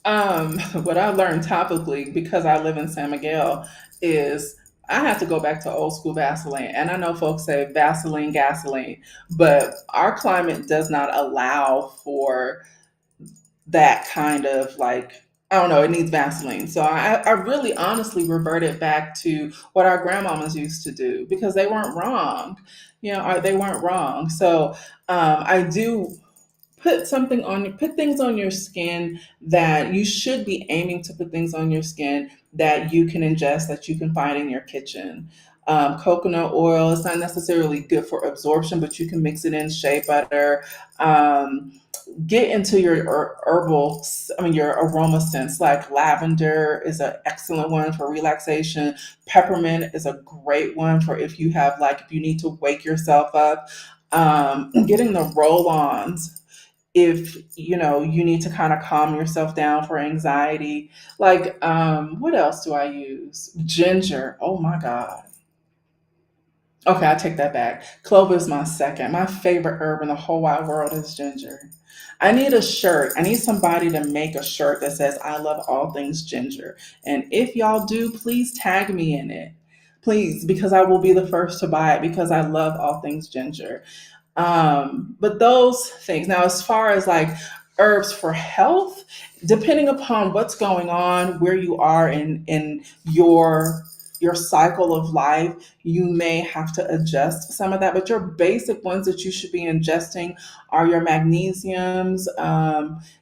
what I learned topically because I live in San Miguel is I have to go back to old school Vaseline. And I know folks say Vaseline, gasoline, but our climate does not allow for that kind of like I don't know, it needs Vaseline. So I really honestly reverted back to what our grandmamas used to do because they weren't wrong. They weren't wrong. So I do put things on your skin that you should be aiming to put things on your skin that you can ingest that you can find in your kitchen. Coconut oil is not necessarily good for absorption, but you can mix it in shea butter. um, get into your herbal, I mean, your aroma scents. Like lavender is an excellent one for relaxation. Peppermint is a great one for if you have, like, if you need to wake yourself up. Getting the roll ons if you need to kind of calm yourself down for anxiety. Like, what else do I use? Ginger. Oh my God. Okay, I take that back. Clove is my second. My favorite herb in the whole wide world is ginger. I need a shirt. I need somebody to make a shirt that says, I love all things ginger. And if y'all do, please tag me in it. Please, because I will be the first to buy it because I love all things ginger. But those things. Now, as far as like herbs for health, depending upon what's going on, where you are in your cycle of life, you may have to adjust some of that. But your basic ones that you should be ingesting are your magnesiums,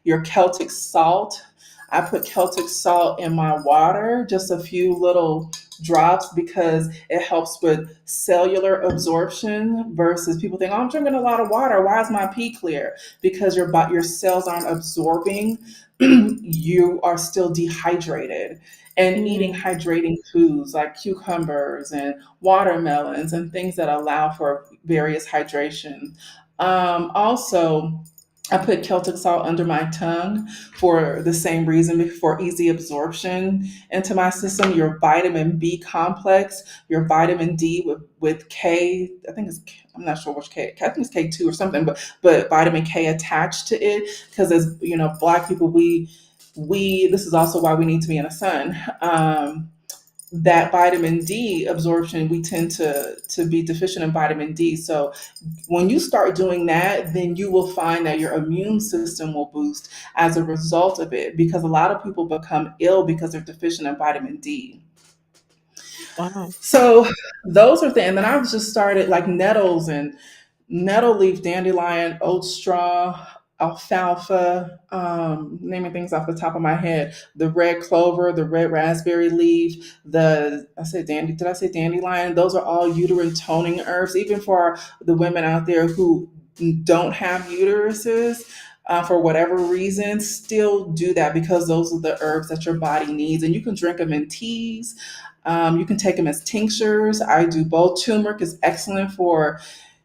your Celtic salt. I put Celtic salt in my water, just a few little drops because it helps with cellular absorption versus people think, oh, I'm drinking a lot of water. Why is my pee clear? Because your cells aren't absorbing. You are still dehydrated. And eating Mm, hydrating foods like cucumbers and watermelons and things that allow for various hydration. Also, I put Celtic salt under my tongue for the same reason, for easy absorption into my system. Your vitamin B complex, your vitamin D with K, I think it's, I'm not sure which K, I think it's K2 or something, but vitamin K attached to it. Because as you know, Black people, This is also why we need to be in the sun. That vitamin D absorption, we tend to be deficient in vitamin D. So when you start doing that, then you will find that your immune system will boost as a result of it, because a lot of people become ill because they're deficient in vitamin D. Wow. So those are things. And then I've just started like nettles and nettle leaf, dandelion, oat straw, alfalfa, naming things off the top of my head. The red clover, the red raspberry leaf, did I say dandelion? Those are all uterine toning herbs, even for the women out there who don't have uteruses. For whatever reason, still do that, because those are the herbs that your body needs. And you can drink them in teas. You can take them as tinctures. I do both. Turmeric is excellent for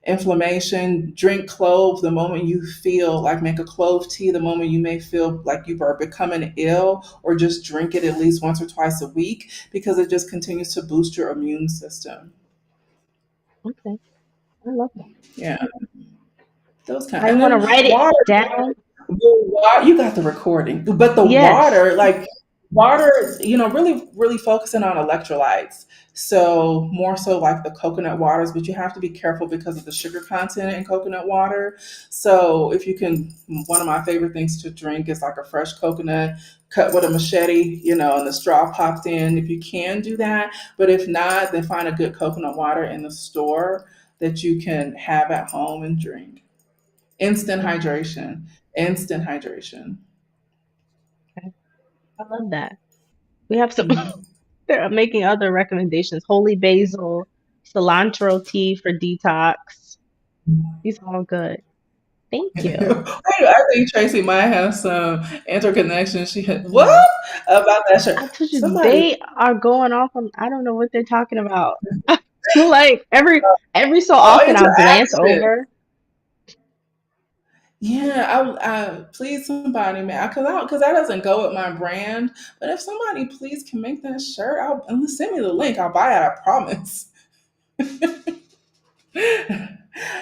inflammation. Drink clove the moment you feel like, make a clove tea the moment you may feel like you are becoming ill, or just drink it at least once or twice a week, because it just continues to boost your immune system. Okay. I love that. Yeah, those kind. I And want to then write it water. down. You got the recording, but the Yes. water, like water, really, really focusing on electrolytes. So more so like the coconut waters, but you have to be careful because of the sugar content in coconut water. So if you can, one of my favorite things to drink is like a fresh coconut cut with a machete, and the straw popped in. If you can do that, but if not, then find a good coconut water in the store that you can have at home and drink. Instant Okay. hydration. Instant hydration. I love that. We have some, Mhm. they're making other recommendations. Holy basil, cilantro tea for detox. These are all good. Thank you. I think Tracy might have some interconnection. She had what Yeah. about that shirt? I told you Somebody. they are going off on, I don't know what they're talking about. Like every so All often I'll glance interaction. over Yeah, please somebody, man, because that doesn't go with my brand. But if somebody please can make that shirt, and send me the link. I'll buy it. I promise.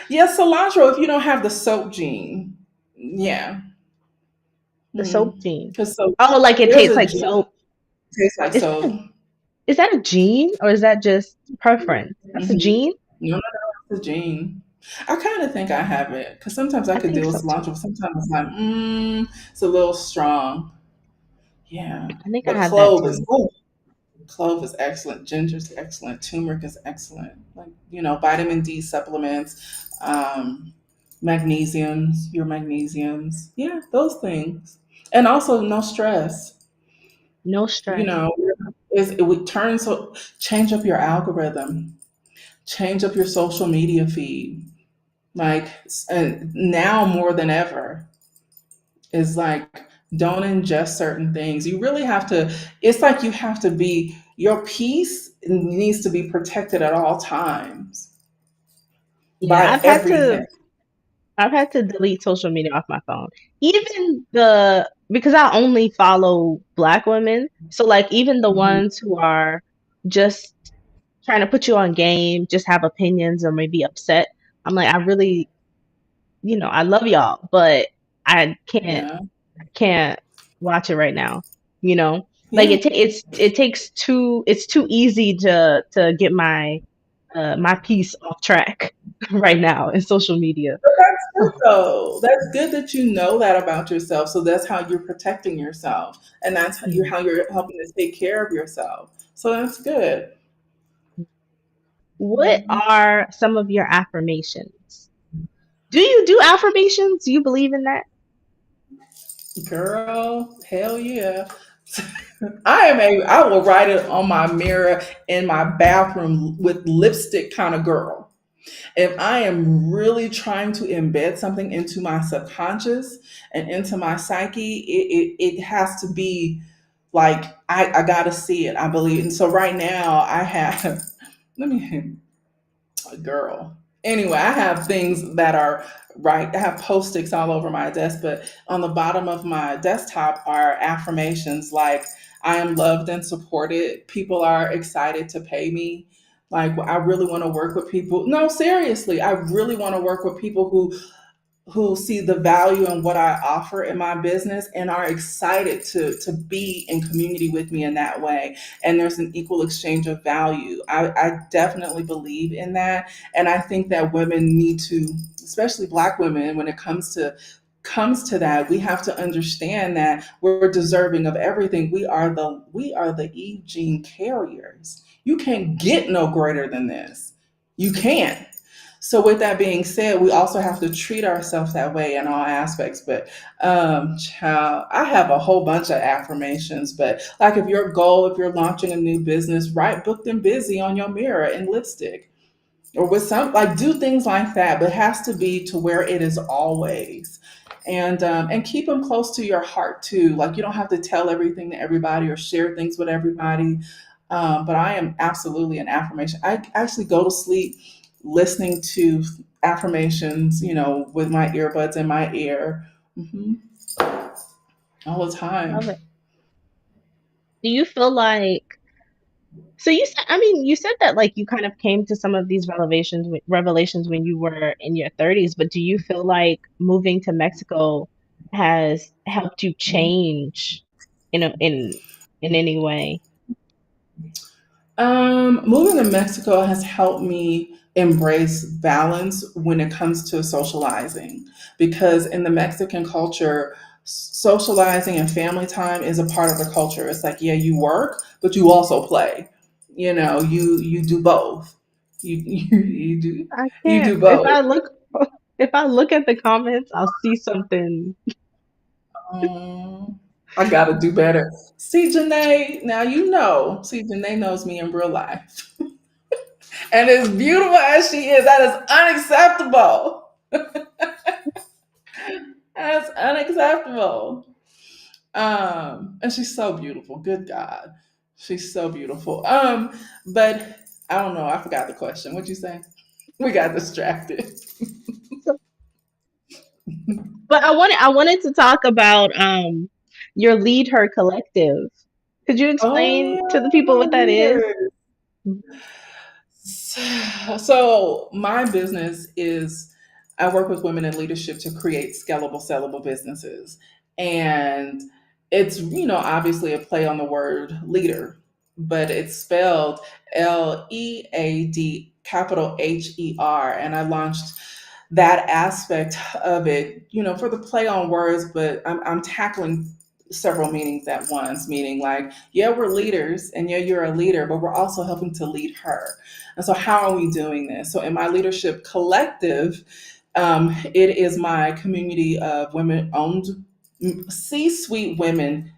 Yeah, cilantro. If you don't have the soap gene, yeah, the soap gene. because so Oh, like it there's tastes a like gene soap. tastes like Is soap. that is that a gene or is that just preference? That's a Mm-hmm. gene? No, no, no, it's a gene. I kind of think I have it, because sometimes I I could think deal with so too. cilantro. Sometimes it's like, it's a little strong. Yeah, I think I but have that clove is too. clove is excellent. Ginger is excellent. Turmeric is excellent. Like, vitamin D supplements, magnesiums, your magnesiums. Yeah, those things, and also no stress. No You stress. know, it would change up your algorithm, change up your social media feed. Like, and now more than ever, is like, don't ingest certain things. You really have to, it's like you have to be, your peace needs to be protected at all times Yeah, by everything. I've had to delete social media off my phone. Even the because I only follow black women. So like even the Mhm. ones who are just trying to put you on game, just have opinions or maybe upset. I'm like, I really, I love y'all, but I Yeah. can't watch it right now. You know, like Yeah. it's too easy to get my piece off track right now in social media. But that's good So though. That's good that you know that about yourself. So that's how you're protecting yourself. And that's yeah. how you're helping to take care of yourself. So that's good. What are some of your affirmations? Do you do affirmations? Do you believe in that? Girl, hell yeah. I will write it on my mirror in my bathroom with lipstick kind of girl. If I am really trying to embed something into my subconscious and into my psyche, it has to be like, I gotta see it. I believe. And so right now I have, let me, girl. Anyway, I have things that are right. I have post-its all over my desk, but on the bottom of my desktop are affirmations like, I am loved and supported. People are excited to pay me. Like, I really want to work with people. No, seriously, I really want to work with people who see the value in what I offer in my business and are excited to be in community with me in that way. And there's an equal exchange of value. I definitely believe in that. And I think that women need to, especially Black women, when it comes to that, we have to understand that we're deserving of everything. We are the Eve gene carriers. You can't get no greater than this. You can't. So with that being said, we also have to treat ourselves that way in all aspects. But child, I have a whole bunch of affirmations. But like, if you're launching a new business, write booked and busy on your mirror in lipstick, or with some, like, do things like that. But it has to be to where it is always. And keep them close to your heart too. Like, you don't have to tell everything to everybody or share things with everybody. But I am absolutely an affirmation. I actually go to sleep listening to affirmations, with my earbuds in my ear, all the Love time. it. Do you feel like so you said, I mean, you said that like you kind of came to some of these revelations when you were in your 30s, but do you feel like moving to Mexico has helped you change in a, in any way? Moving to Mexico has helped me embrace balance when it comes to socializing, because in the Mexican culture, socializing and family time is a part of the culture. It's like, yeah, you work, but you also play. You do both. I You can't. do both. If I look at the comments, I'll see something. Um, I gotta do better. See, Janae, now you know. See, Janae knows me in real life. And as beautiful as she is, that is unacceptable. That's unacceptable. And she's so beautiful. Good God. She's so beautiful. But I don't know. I forgot the question. What'd you say? We got distracted. But I wanted to talk about your Lead Her collective. Could you Oh explain to the yeah, people my what that is? leader. So my business is, I work with women in leadership to create scalable, sellable businesses. And it's, obviously a play on the word leader, but it's spelled Lead, capital Her. And I launched that aspect of it, for the play on words, but I'm tackling several meanings at once, meaning like, yeah, we're leaders and yeah, you're a leader, but we're also helping to lead her. And so, how are we doing this? So, in my leadership collective, it is my community of women owned, C suite women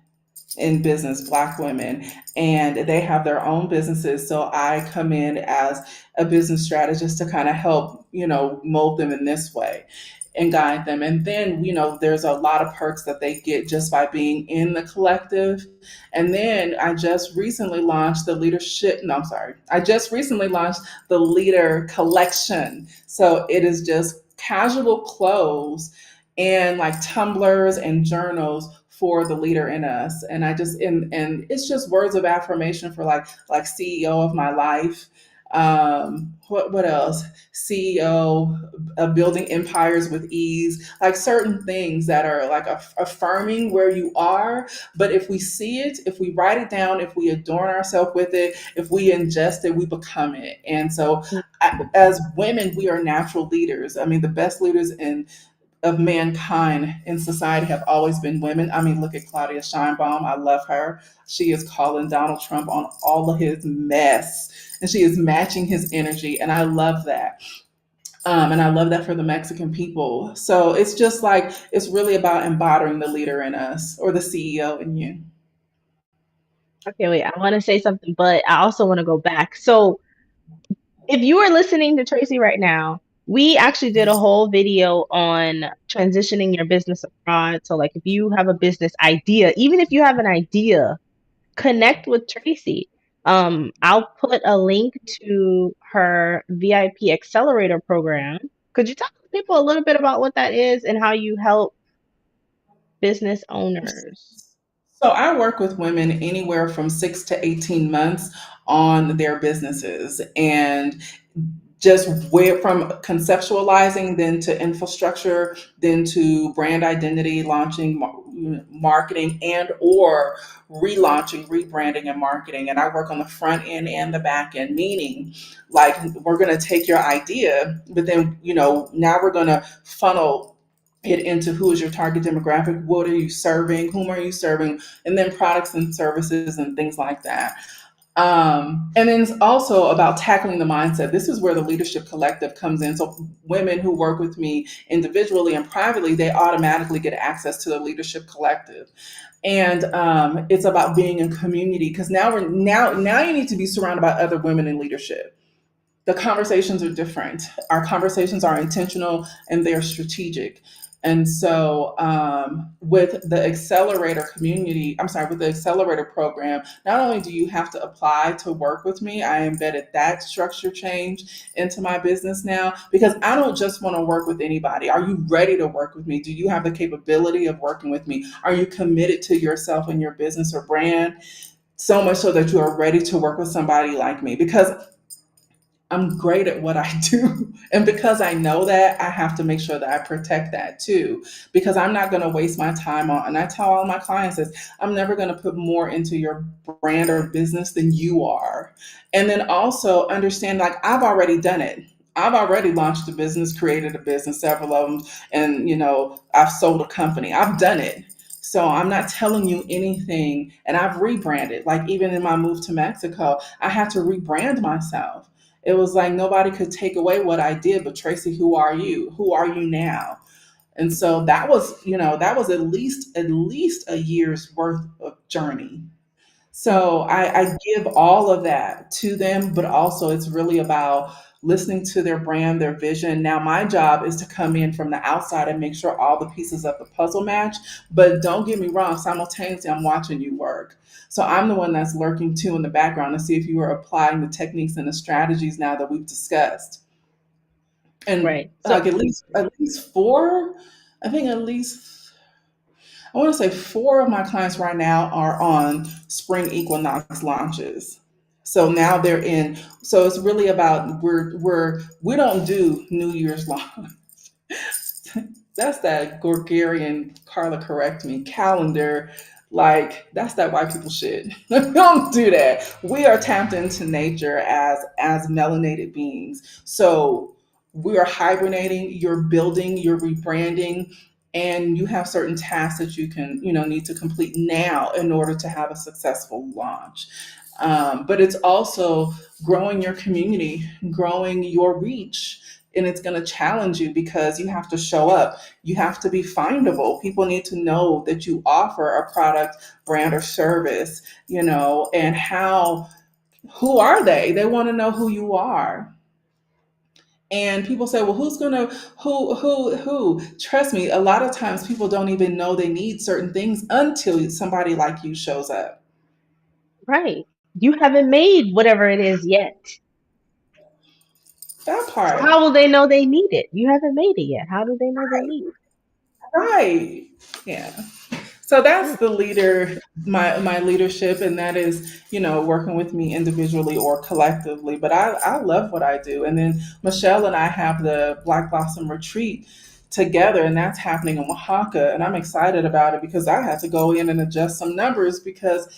in business, Black women, and they have their own businesses. So I come in as a business strategist to kind of help, mold them in this way and guide them. And then, there's a lot of perks that they get just by being in the collective. And then I just recently launched the leadership, no, I'm sorry. I just recently launched the leader collection. So it is just casual clothes and like tumblers and journals for the leader in us. And I just and it's just words of affirmation for like CEO of my life. What else? CEO of building empires with ease, like certain things that are like affirming where you are. But if we see it, if we write it down, if we adorn ourselves with it, if we ingest it, we become it. And so as women, we are natural leaders. I mean, the best leaders in of mankind in society have always been women. I mean, look at Claudia Scheinbaum. I love her. She is calling Donald Trump on all of his mess, and she is matching his energy. And I love that. And I love that for the Mexican people. So it's just like, it's really about embodying the leader in us, or the CEO in you. Okay, wait, I want to say something, but I also want to go back. So, if you are listening to Tracy right now, we actually did a whole video on transitioning your business abroad. So, like, if you have a business idea, even if you have an idea, connect with Tracy. I'll put a link to her VIP accelerator program. Could you talk to people a little bit about what that is and how you help business owners? So I work with women anywhere from 6 to 18 months on their businesses. And just where from conceptualizing, then to infrastructure, then to brand identity, launching, marketing, and or relaunching, rebranding, and marketing. And I work on the front end and the back end, meaning like we're going to take your idea, but then now we're going to funnel it into who is your target demographic, what are you serving, whom are you serving, and then products and services and things like that. And then it's also about tackling the mindset. This is where the Leadership Collective comes in. So women who work with me individually and privately, they automatically get access to the Leadership Collective. And it's about being in community, because now you need to be surrounded by other women in leadership. The conversations are different. Our conversations are intentional and they're strategic. And so, with the accelerator community, I'm sorry, with the accelerator program, not only do you have to apply to work with me, I embedded that structure change into my business now, because I don't just want to work with anybody. Are you ready to work with me? Do you have the capability of working with me? Are you committed to yourself and your business or brand? So much so that you are ready to work with somebody like me, because I'm great at what I do. And because I know that, I have to make sure that I protect that too. Because I'm not going to waste my time on, and I tell all my clients this, I'm never going to put more into your brand or business than you are. And then also understand, like, I've already done it. I've already launched a business, created a business, several of them, and I've sold a company. I've done it. So I'm not telling you anything. And I've rebranded. Like, even in my move to Mexico, I had to rebrand myself. It was like nobody could take away what I did, but Tracie, who are you? Who are you now? And so that was at least a year's worth of journey. So I give all of that to them, but also it's really about listening to their brand, their vision. Now, my job is to come in from the outside and make sure all the pieces of the puzzle match. But don't get me wrong, simultaneously, I'm watching you work. So I'm the one that's lurking too in the background to see if you are applying the techniques and the strategies now that we've discussed. And Right. So like at least four, I think at least I want to say four of my clients right now are on spring equinox launches. So now they're in. So it's really about we don't do New Year's launch. That's that Gregorian, Carla, correct me, calendar. Like, that's that white people shit. Don't do that. We are tapped into nature as melanated beings. So we are hibernating, you're building, you're rebranding, and you have certain tasks that you need to complete now in order to have a successful launch. But it's also growing your community, growing your reach, and it's going to challenge you because you have to show up. You have to be findable. People need to know that you offer a product, brand, or service, and who are they? They want to know who you are. And people say, well, who's going to, who? Trust me, a lot of times people don't even know they need certain things until somebody like you shows up. right. You haven't made whatever it is yet. That So part. how will they know they need it? You haven't made it yet. How do they know they need it? Right. Yeah. So that's Mm, the leader, my leadership, and that is, working with me individually or collectively. But I love what I do. And then Michelle and I have the Black Blossom Retreat together, and that's happening in Oaxaca. And I'm excited about it because I had to go in and adjust some numbers because,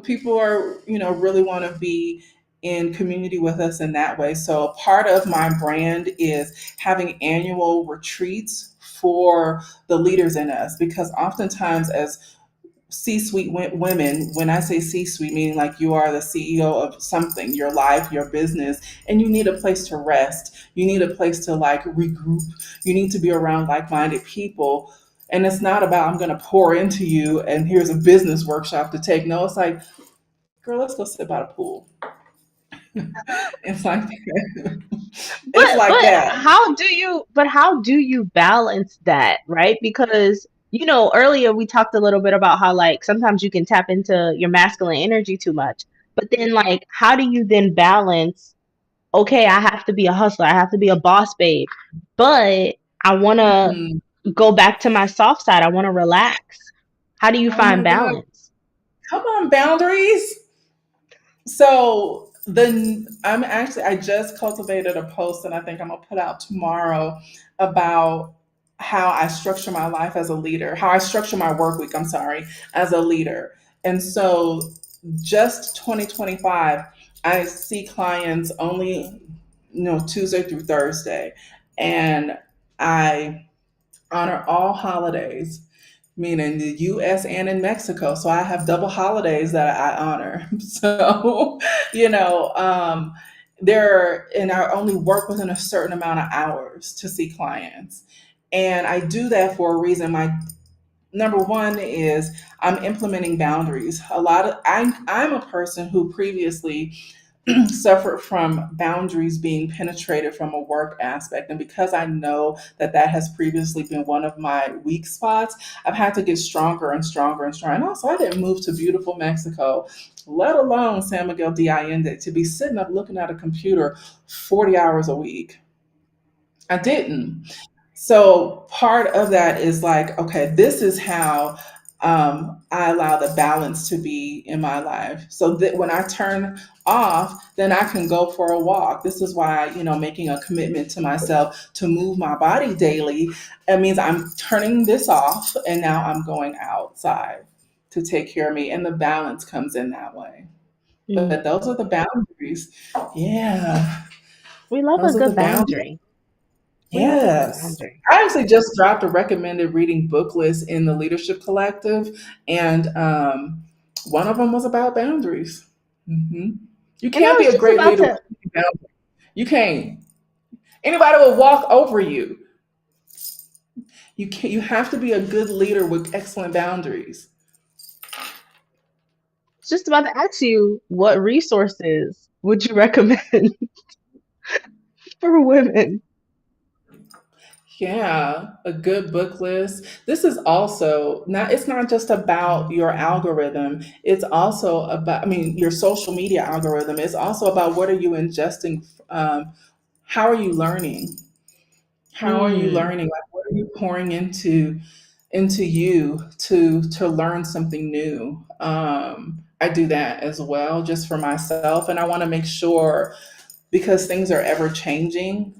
people are, really want to be in community with us in that way. So part of my brand is having annual retreats for the leaders in us, because oftentimes as C-suite women, when I say C-suite, meaning like you are the CEO of something, your life, your business, and you need a place to rest, you need a place to like regroup, you need to be around like-minded people. And it's not about I'm going to pour into you and here's a business workshop to take. No, it's like, girl, let's go sit by the pool. It's like it's like that. but how do you balance that, right? Because earlier we talked a little bit about how like sometimes you can tap into your masculine energy too much. But then like how do you then balance, okay, I have to be a hustler, I have to be a boss babe, but I want to Mhm. go back to my soft side. I want to relax. How do you Oh find my God. balance? Come on, boundaries. So Then I just cultivated a post that I think I'm gonna put out tomorrow about how I structure my life as a leader, how I structure my work week, I'm sorry, as a leader. And so just 2025, I see clients only, Tuesday through Thursday. And I honor all holidays, meaning the US and in Mexico. So I have double holidays that I honor. So, you know, and I only work within a certain amount of hours to see clients. And I do that for a reason. My number one is I'm implementing boundaries. I'm a person who previously suffered from boundaries being penetrated from a work aspect. And because I know that that has previously been one of my weak spots, I've had to get stronger and stronger and stronger. And also, I didn't move to beautiful Mexico, let alone San Miguel de Allende, to be sitting up looking at a computer 40 hours a week. I didn't. So part of that is like, okay, this is how I allow the balance to be in my life. So that when I turn off, then I can go for a walk. This is why, making a commitment to myself to move my body daily. It means I'm turning this off and now I'm going outside to take care of me. And the balance comes in that way. But Mm. those are the boundaries. Yeah. We love a Those are the good boundaries. boundary. We love a good Yes. boundary. I actually just dropped a recommended reading book list in the Leadership Collective, and one of them was about boundaries. Hmm. You And I can't be was a just great about leader to, without boundaries. You can't. Anybody will walk over you. You can't. You have to be a good leader with excellent boundaries. just about to ask you, what resources would you recommend for women? Yeah, a good book list. This is also not, it's not just about your algorithm. It's also about, I mean, your social media algorithm. It's also about what are you ingesting? How are you learning? How are you Mm, learning? Like, what are you pouring into you to learn something new? I do that as well, just for myself, and I want to make sure because things are ever changing.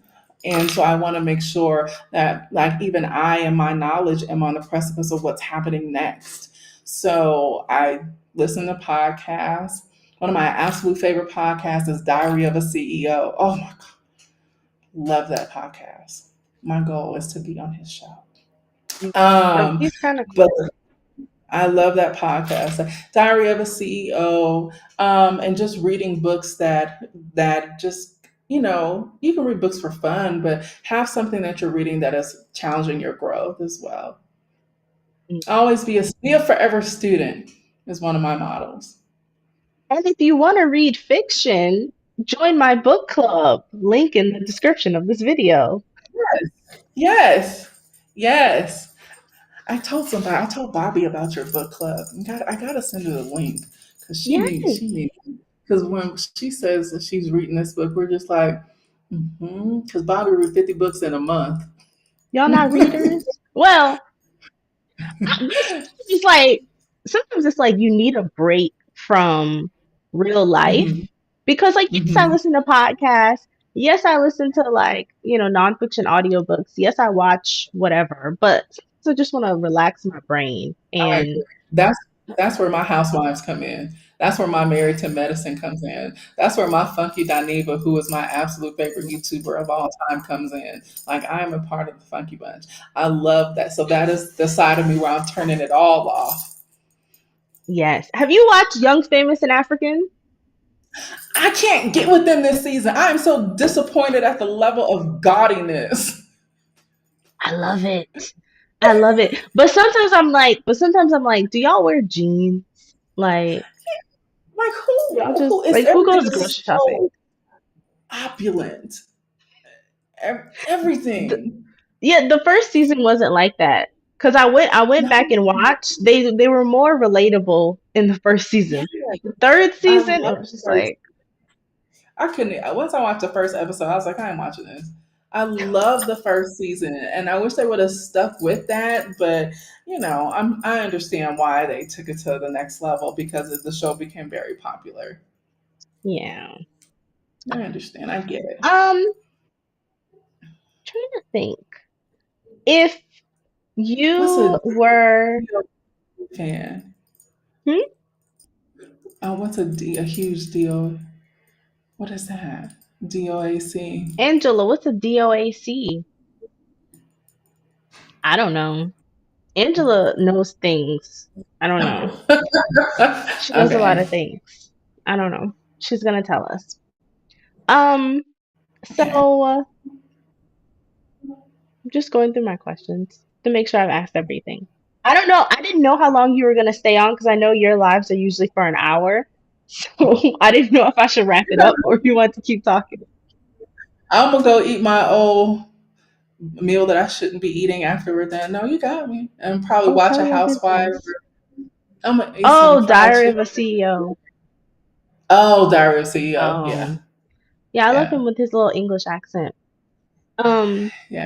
And so I want to make sure that, like, even I and my knowledge am on the precipice of what's happening next. So I listen to podcasts. One of my absolute favorite podcasts is Diary of a CEO. Oh my God, love that podcast. My goal is to be on his show. mm. No, Um, he's kind of but cool. I love that podcast, Diary of a CEO, and just reading books that just you can read books for fun, but have something that you're reading that is challenging your growth as well. Mm. Always be a forever student is one of my models. And if you want to read fiction, join my book club. Link in the description of this video. Yes, yes. I told Bobby about your book club. I gotta send her the link because she Yes. needs, because when she says that she's reading this book, we're just like, because Bobby read 50 books in a month. Y'all not readers? Well, it's like sometimes it's like you need a break from real life Hmm. because like yes I Hmm. listen to podcasts, yes I listen to like nonfiction audiobooks, yes I watch whatever, but sometimes I just want to relax my brain I agree. and That's that's where my housewives come in. That's where my Married to Medicine comes in. That's where my Funky Dineva, who is my absolute favorite YouTuber of all time, comes in. Like I am a part of the Funky Bunch. I love that. So that is the side of me where I'm turning it all off. yes. Have you watched Young Famous and African? I can't get with them this season. I am so disappointed at the level of gaudiness. I love it. I love it. But sometimes I'm like, do y'all wear jeans? Like Like y'all who just is like who everything goes is grocery shopping? so opulent. The, Everything. yeah, the first season wasn't like that. Cause I went No, back and watched. They were more relatable in the first yeah, season. The third I season, love it was the just first. like, I couldn't. Once I watched the first episode, I was like, I ain't watching this. I love the first season, and I wish they would have stuck with that. But I understand why they took it to the next level because the show became very popular. yeah. I understand. I get it. Trying to think. If What's a you were, fan? hmm? What's a huge deal? What is that? DOAC. Angela, what's a DOAC? I don't know. Angela knows things. I don't know. She knows a lot Okay. of things. I don't know. She's gonna tell us. Um, Okay. so I'm just going through my questions to make sure I've asked everything. I don't know. I didn't know how long you were gonna stay on because I know your lives are usually for an hour. So I didn't know if I should wrap it up or if you want to keep talking. I'm gonna go eat my old meal that I shouldn't be eating after we're done. No, you got me. And probably Oh, watch tell a your housewife. business. I'm gonna eat some Oh, fried Diary chicken. of a CEO. Oh, Dario CEO. Yeah. Yeah, I love Yeah. him with his little English accent. Um, Yeah.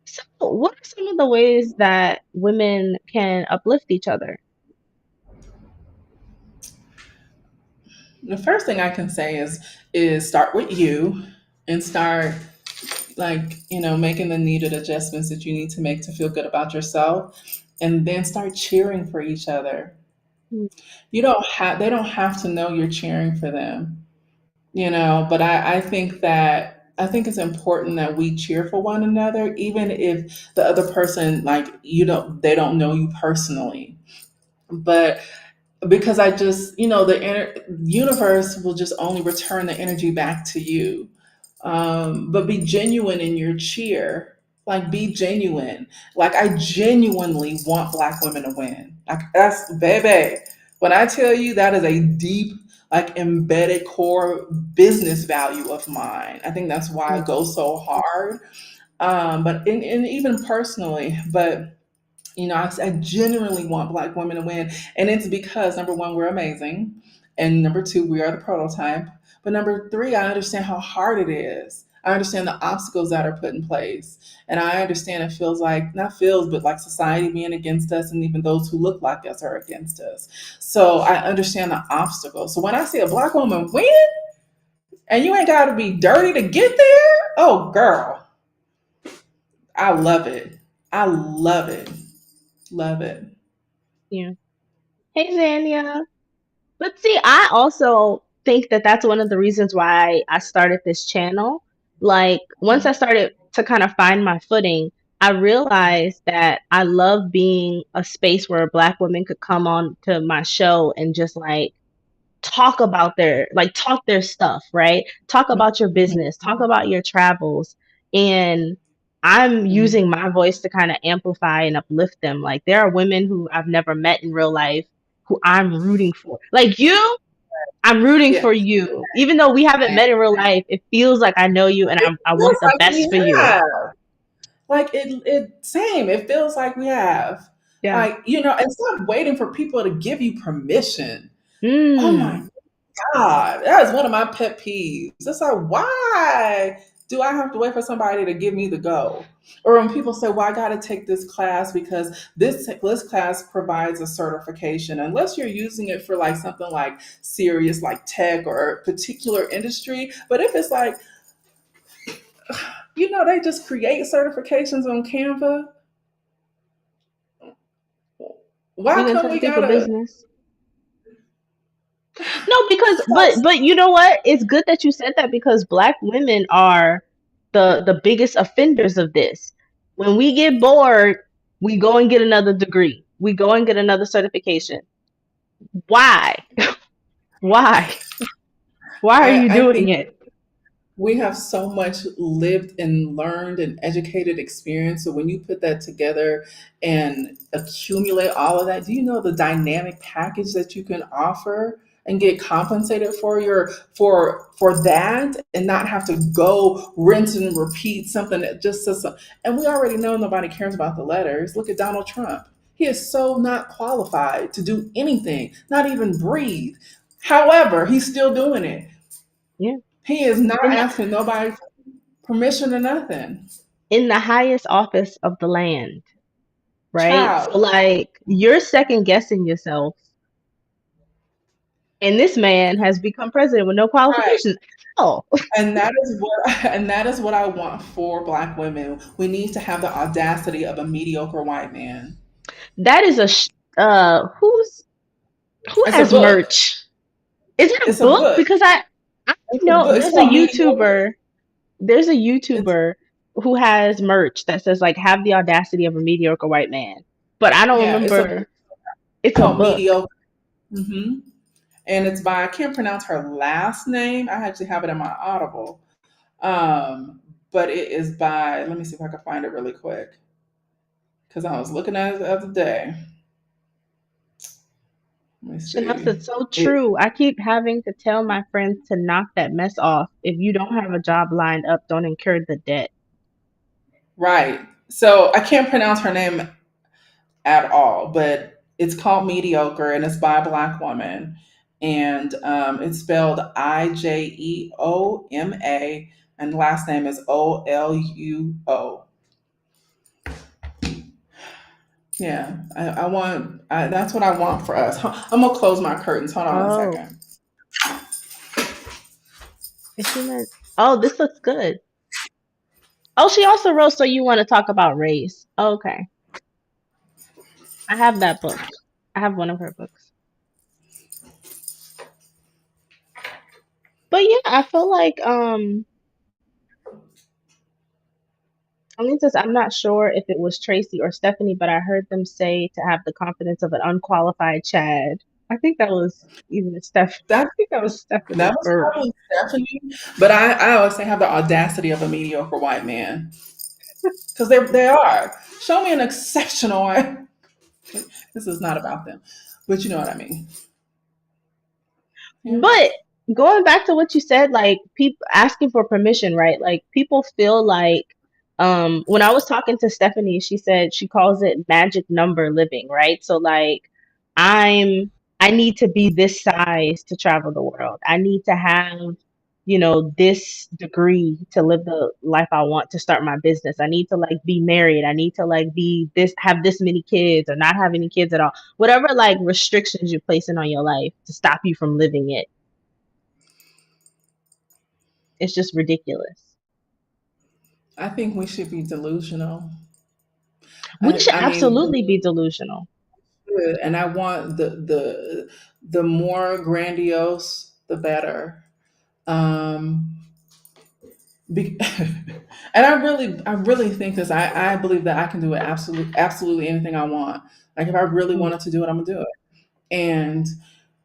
so what are some of the ways that women can uplift each other? The first thing I can say is start with you and start like, making the needed adjustments that you need to make to feel good about yourself and then start cheering for each other. Mm, They don't have to know you're cheering for them, but I think it's important that we cheer for one another, even if the other person, like, they don't know you personally. But because the universe will just only return the energy back to you. But be genuine in your cheer. Like, be genuine. Like, I genuinely want Black women to win. Like, that's, baby. When I tell you, that is a deep, like, embedded core business value of mine. I think that's why I mm, go so hard. But and even personally, but I genuinely want Black women to win. And it's because, number one, we're amazing. And number two, we are the prototype. But number three, I understand how hard it is. I understand the obstacles that are put in place. And I understand it feels like, not feels, but like society being against us, and even those who look like us are against us. So I understand the obstacles. So when I see a Black woman win, and you ain't got to be dirty to get there, oh, girl, I love it. I love it. Love it. yeah. Hey, Zania. But see, I also think that that's one of the reasons why I started this channel. Like, once I started to kind of find my footing, I realized that I love being a space where Black women could come on to my show and just like talk their stuff, right? Talk about your business, talk about your travels. And I'm Mhm. using my voice to kind of amplify and uplift them. Like, there are women who I've never met in real life who I'm rooting for. Like you, I'm rooting Yeah. for you. Even though we haven't met in real life, it feels like I know you and It I want feels the like best we for you. have. Like, it same. It feels like we have. Yeah. Like, instead of waiting for people to give you permission. Oh my Mm. God. That is one of my pet peeves. It's like, why do I have to wait for somebody to give me the go? Or when people say, well, I got to take this class because this class provides a certification, unless you're using it for like something like serious, like tech or a particular industry. But if it's like, they just create certifications on Canva. Why You gonna come tell we people gotta? business? No, because Like, but you know what? It's good that you said that because Black women are the biggest offenders of this. When we get bored, we go and get another degree. We go and get another certification. Why? Why? Why are you I doing think it? we have so much lived and learned and educated experience. So when you put that together and accumulate all of that, do you know the dynamic package that you can offer and get compensated for for that, and not have to go rinse and repeat something that just says something. And we already know nobody cares about the letters. Look at Donald Trump. He is so not qualified to do anything, not even breathe. However, he's still doing it. Yeah. He is not In the asking nobody permission or nothing. in the highest office of the land, right? So Child. like you're second guessing yourself And this man has become president with no Right. qualifications at all. And that is what and that is what I want for black women. We need to have the audacity of a mediocre white man. That is a who It's a has book. merch? Is it a It's a book? book. Because I It's a know book. It's there's a called Mediocre. YouTuber. There's a It's YouTuber who has merch that says like have the audacity of a mediocre white man. But I don't yeah, it's a remember. It's a called book. Mediocre. hmm And it's by I can't pronounce her last name. I actually have it in my Audible. Um, but it is by let me see if I can find it really quick because I was looking at it the other day. Let me Chanel, see. it's so It true. I keep having to tell my friends to knock that mess off. If you don't have a job lined up, don't incur the debt. right. So I can't pronounce her name at all, but it's called Mediocre and it's by a black woman. And it's spelled Ijeoma, and last name is Oluo. Yeah, that's what I want for us. I'm gonna close my curtains. Hold on one Oh, second. is she meant? Oh, this looks good. Oh, she also wrote So You Want to Talk About Race. Okay. I have that book. I have one of her books. But yeah, I feel like I mean just I'm not sure if it was Tracy or Stephanie, but I heard them say to have the confidence of an unqualified Chad. I think that was even Steph. That I think that was that Stephanie was for real. probably Stephanie, but I always say have the audacity of a mediocre white man because they are. Show me an exceptional one. This is not about them, but you know what I mean. Yeah. But going back to what you said, like people asking for permission, right? Like people feel like when I was talking to Stephanie, she said she calls it magic number living, right? So like I'm I need to be this size to travel the world. I need to have, this degree to live the life I want to start my business. I need to like be married. I need to like be this have this many kids or not have any kids at all, whatever like restrictions you're placing on your life to stop you from living it. It's just ridiculous. I think we should be delusional. We should I mean, absolutely be delusional. and I want the more grandiose, the better. Um, be, and I really think this. I believe that I can do it absolutely anything I want. Like if I really Mm, wanted to do it, I'm gonna do it. And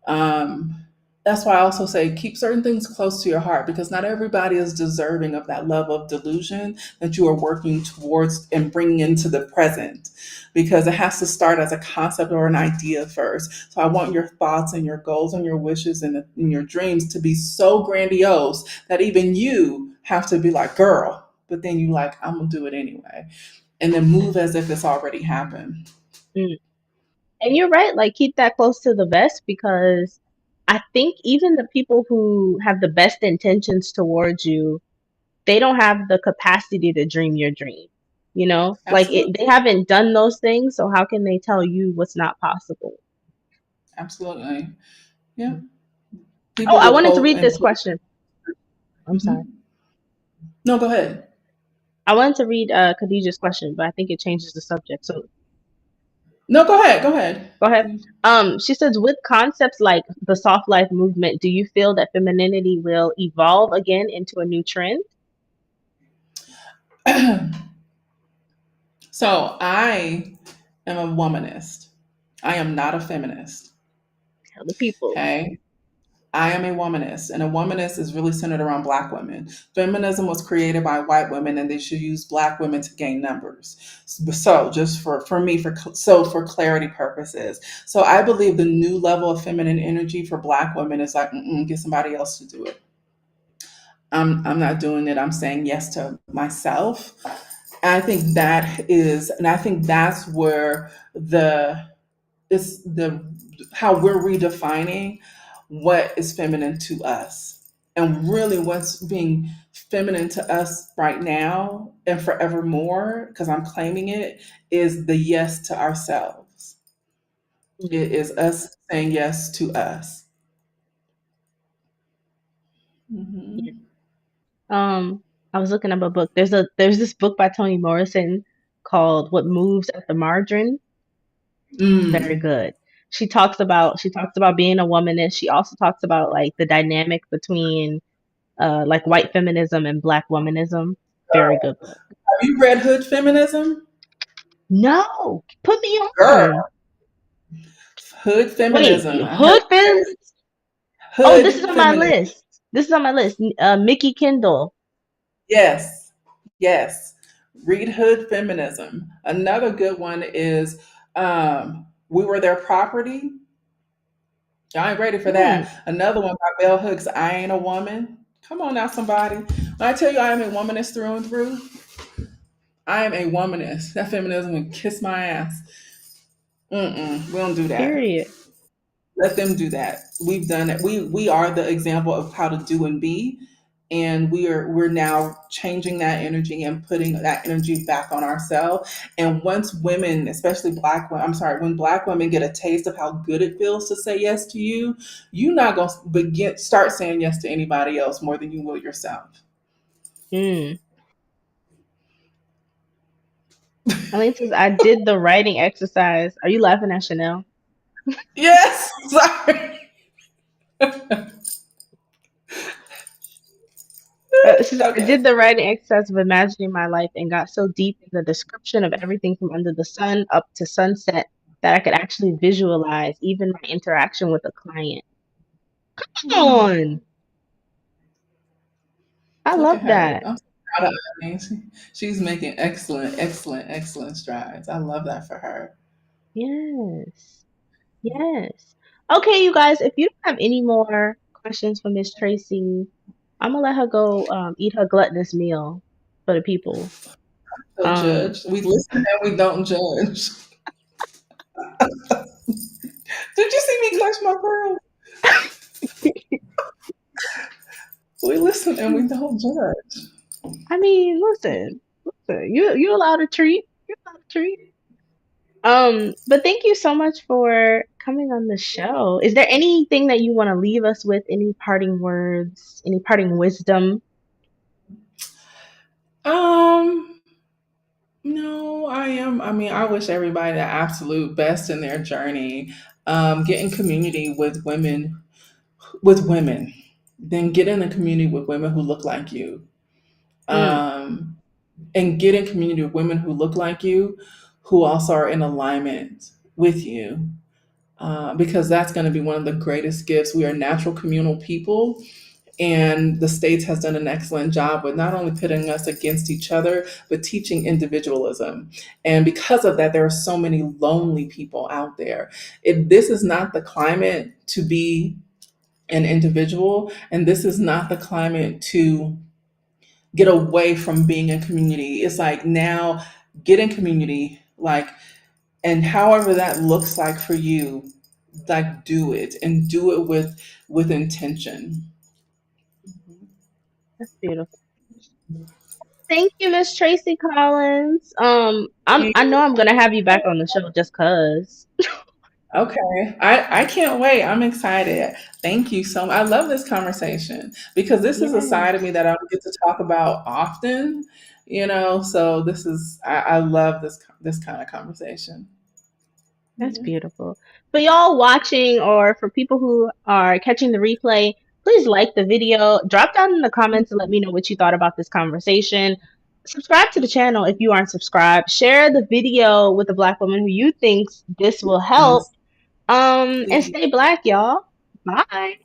um, that's why I also say keep certain things close to your heart because not everybody is deserving of that love of delusion that you are working towards and bringing into the present because it has to start as a concept or an idea first. So I want your thoughts and your goals and your wishes and your dreams to be so grandiose that even you have to be like, girl, but then you like, I'm gonna do it anyway. And then move as if it's already happened. mm. And you're right, like keep that close to the vest because I think even the people who have the best intentions towards you, they don't have the capacity to dream your dream. They Absolutely. haven't done those things, so how can they tell you what's not possible? Absolutely. Yeah. Mm. Oh, People I will wanted to quote read and this put, question. I'm sorry. mhm. No, go ahead. I wanted to read Khadijah's question, but I think it changes the subject. So No, go ahead. Go ahead. go ahead. Please. She says, with concepts like the soft life movement, do you feel that femininity will evolve again into a new trend? So I am a womanist. I am not a feminist. Tell the people. Okay. I am a womanist, and a womanist is really centered around Black women. Feminism was created by white women, and they should use Black women to gain numbers. So, just for me, for clarity purposes, so I believe the new level of feminine energy for Black women is like, get somebody else to do it. I'm not doing it. I'm saying yes to myself. And I think that's where the how we're redefining what is feminine to us and really what's being feminine to us right now and forevermore because I'm claiming it is the yes to ourselves. Mm, It is us saying yes to us. Yeah. Hmm. I was looking up a book. There's this book by Toni Morrison called What Moves at the Margin. Very Mm. good. She talks about being a woman, and she also talks about like the dynamic between like white feminism and black womanism. Very good book. Have you read Hood Feminism? No, put me Girl, on. Hood Wait, Feminism. Hood Fem. Oh, this is Hood on my Feminism. list. This is on my list. Mickey Kendall. Yes, yes. Read Hood Feminism. Another good one is We Were Their Property. I ain't ready for Hmm, that. Another one by Bell Hooks, I Ain't a Woman. Come on now, somebody. When I tell you I am a womanist through and through, I am a womanist. That feminism would kiss my ass. Mm-mm, we don't do that. period. Let them do that. We've done it. We are the example of how to do and be, and we're now changing that energy and putting that energy back on ourselves. And once women, especially black women, I'm sorry, when black women get a taste of how good it feels to say yes to you, you're not gonna begin start saying yes to anybody else more than you will yourself. Hmm. Elaine says, I did the writing exercise. Are you laughing at Chanel? Yes. Sorry. She said, I Okay. did the writing exercise of imagining my life and got so deep in the description of everything from under the sun up to sunset that I could actually visualize even my interaction with a client. Come on. I Look at love her. that. I'm so proud of her. I mean, she's making excellent, excellent, excellent strides. I love that for her. Yes. Yes. Okay, you guys, if you don't have any more questions for Miss Tracy, I'm gonna let her go eat her gluttonous meal for the people. So Um, judge. We listen and we don't judge. Did you see me clutch my pearl? We listen and we don't judge. I mean, listen, you allowed a treat. You're allowed a treat. But thank you so much for coming on the show. Is there anything that you want to leave us with? Any parting words? Any parting wisdom? Um, no, I am. I mean, I wish everybody the absolute best in their journey. Get in community with women. Then get in a community with women who look like you. Mm, Um, and get in community with women who look like you, who also are in alignment with you. Because that's going to be one of the greatest gifts. We are natural communal people, and the States has done an excellent job with not only pitting us against each other, but teaching individualism. And because of that, there are so many lonely people out there. If this is not the climate to be an individual, and this is not the climate to get away from being in community, it's like now get in community, like, and however that looks like for you, like do it and do it with intention. that's beautiful. Thank you, Miss Tracy Collins. I know I'm gonna have you back on the show just cause. Okay, I can't wait. I'm excited. Thank you so much. I love this conversation because this is a side of me Yes. that I don't get to talk about often, so I love this kind of conversation. That's Yeah. beautiful. For y'all watching or for people who are catching the replay, please like the video. Drop down in the comments and let me know what you thought about this conversation. Subscribe to the channel if you aren't subscribed. Share the video with a black woman who you thinks this will help. Please, And please. stay black, y'all. Bye.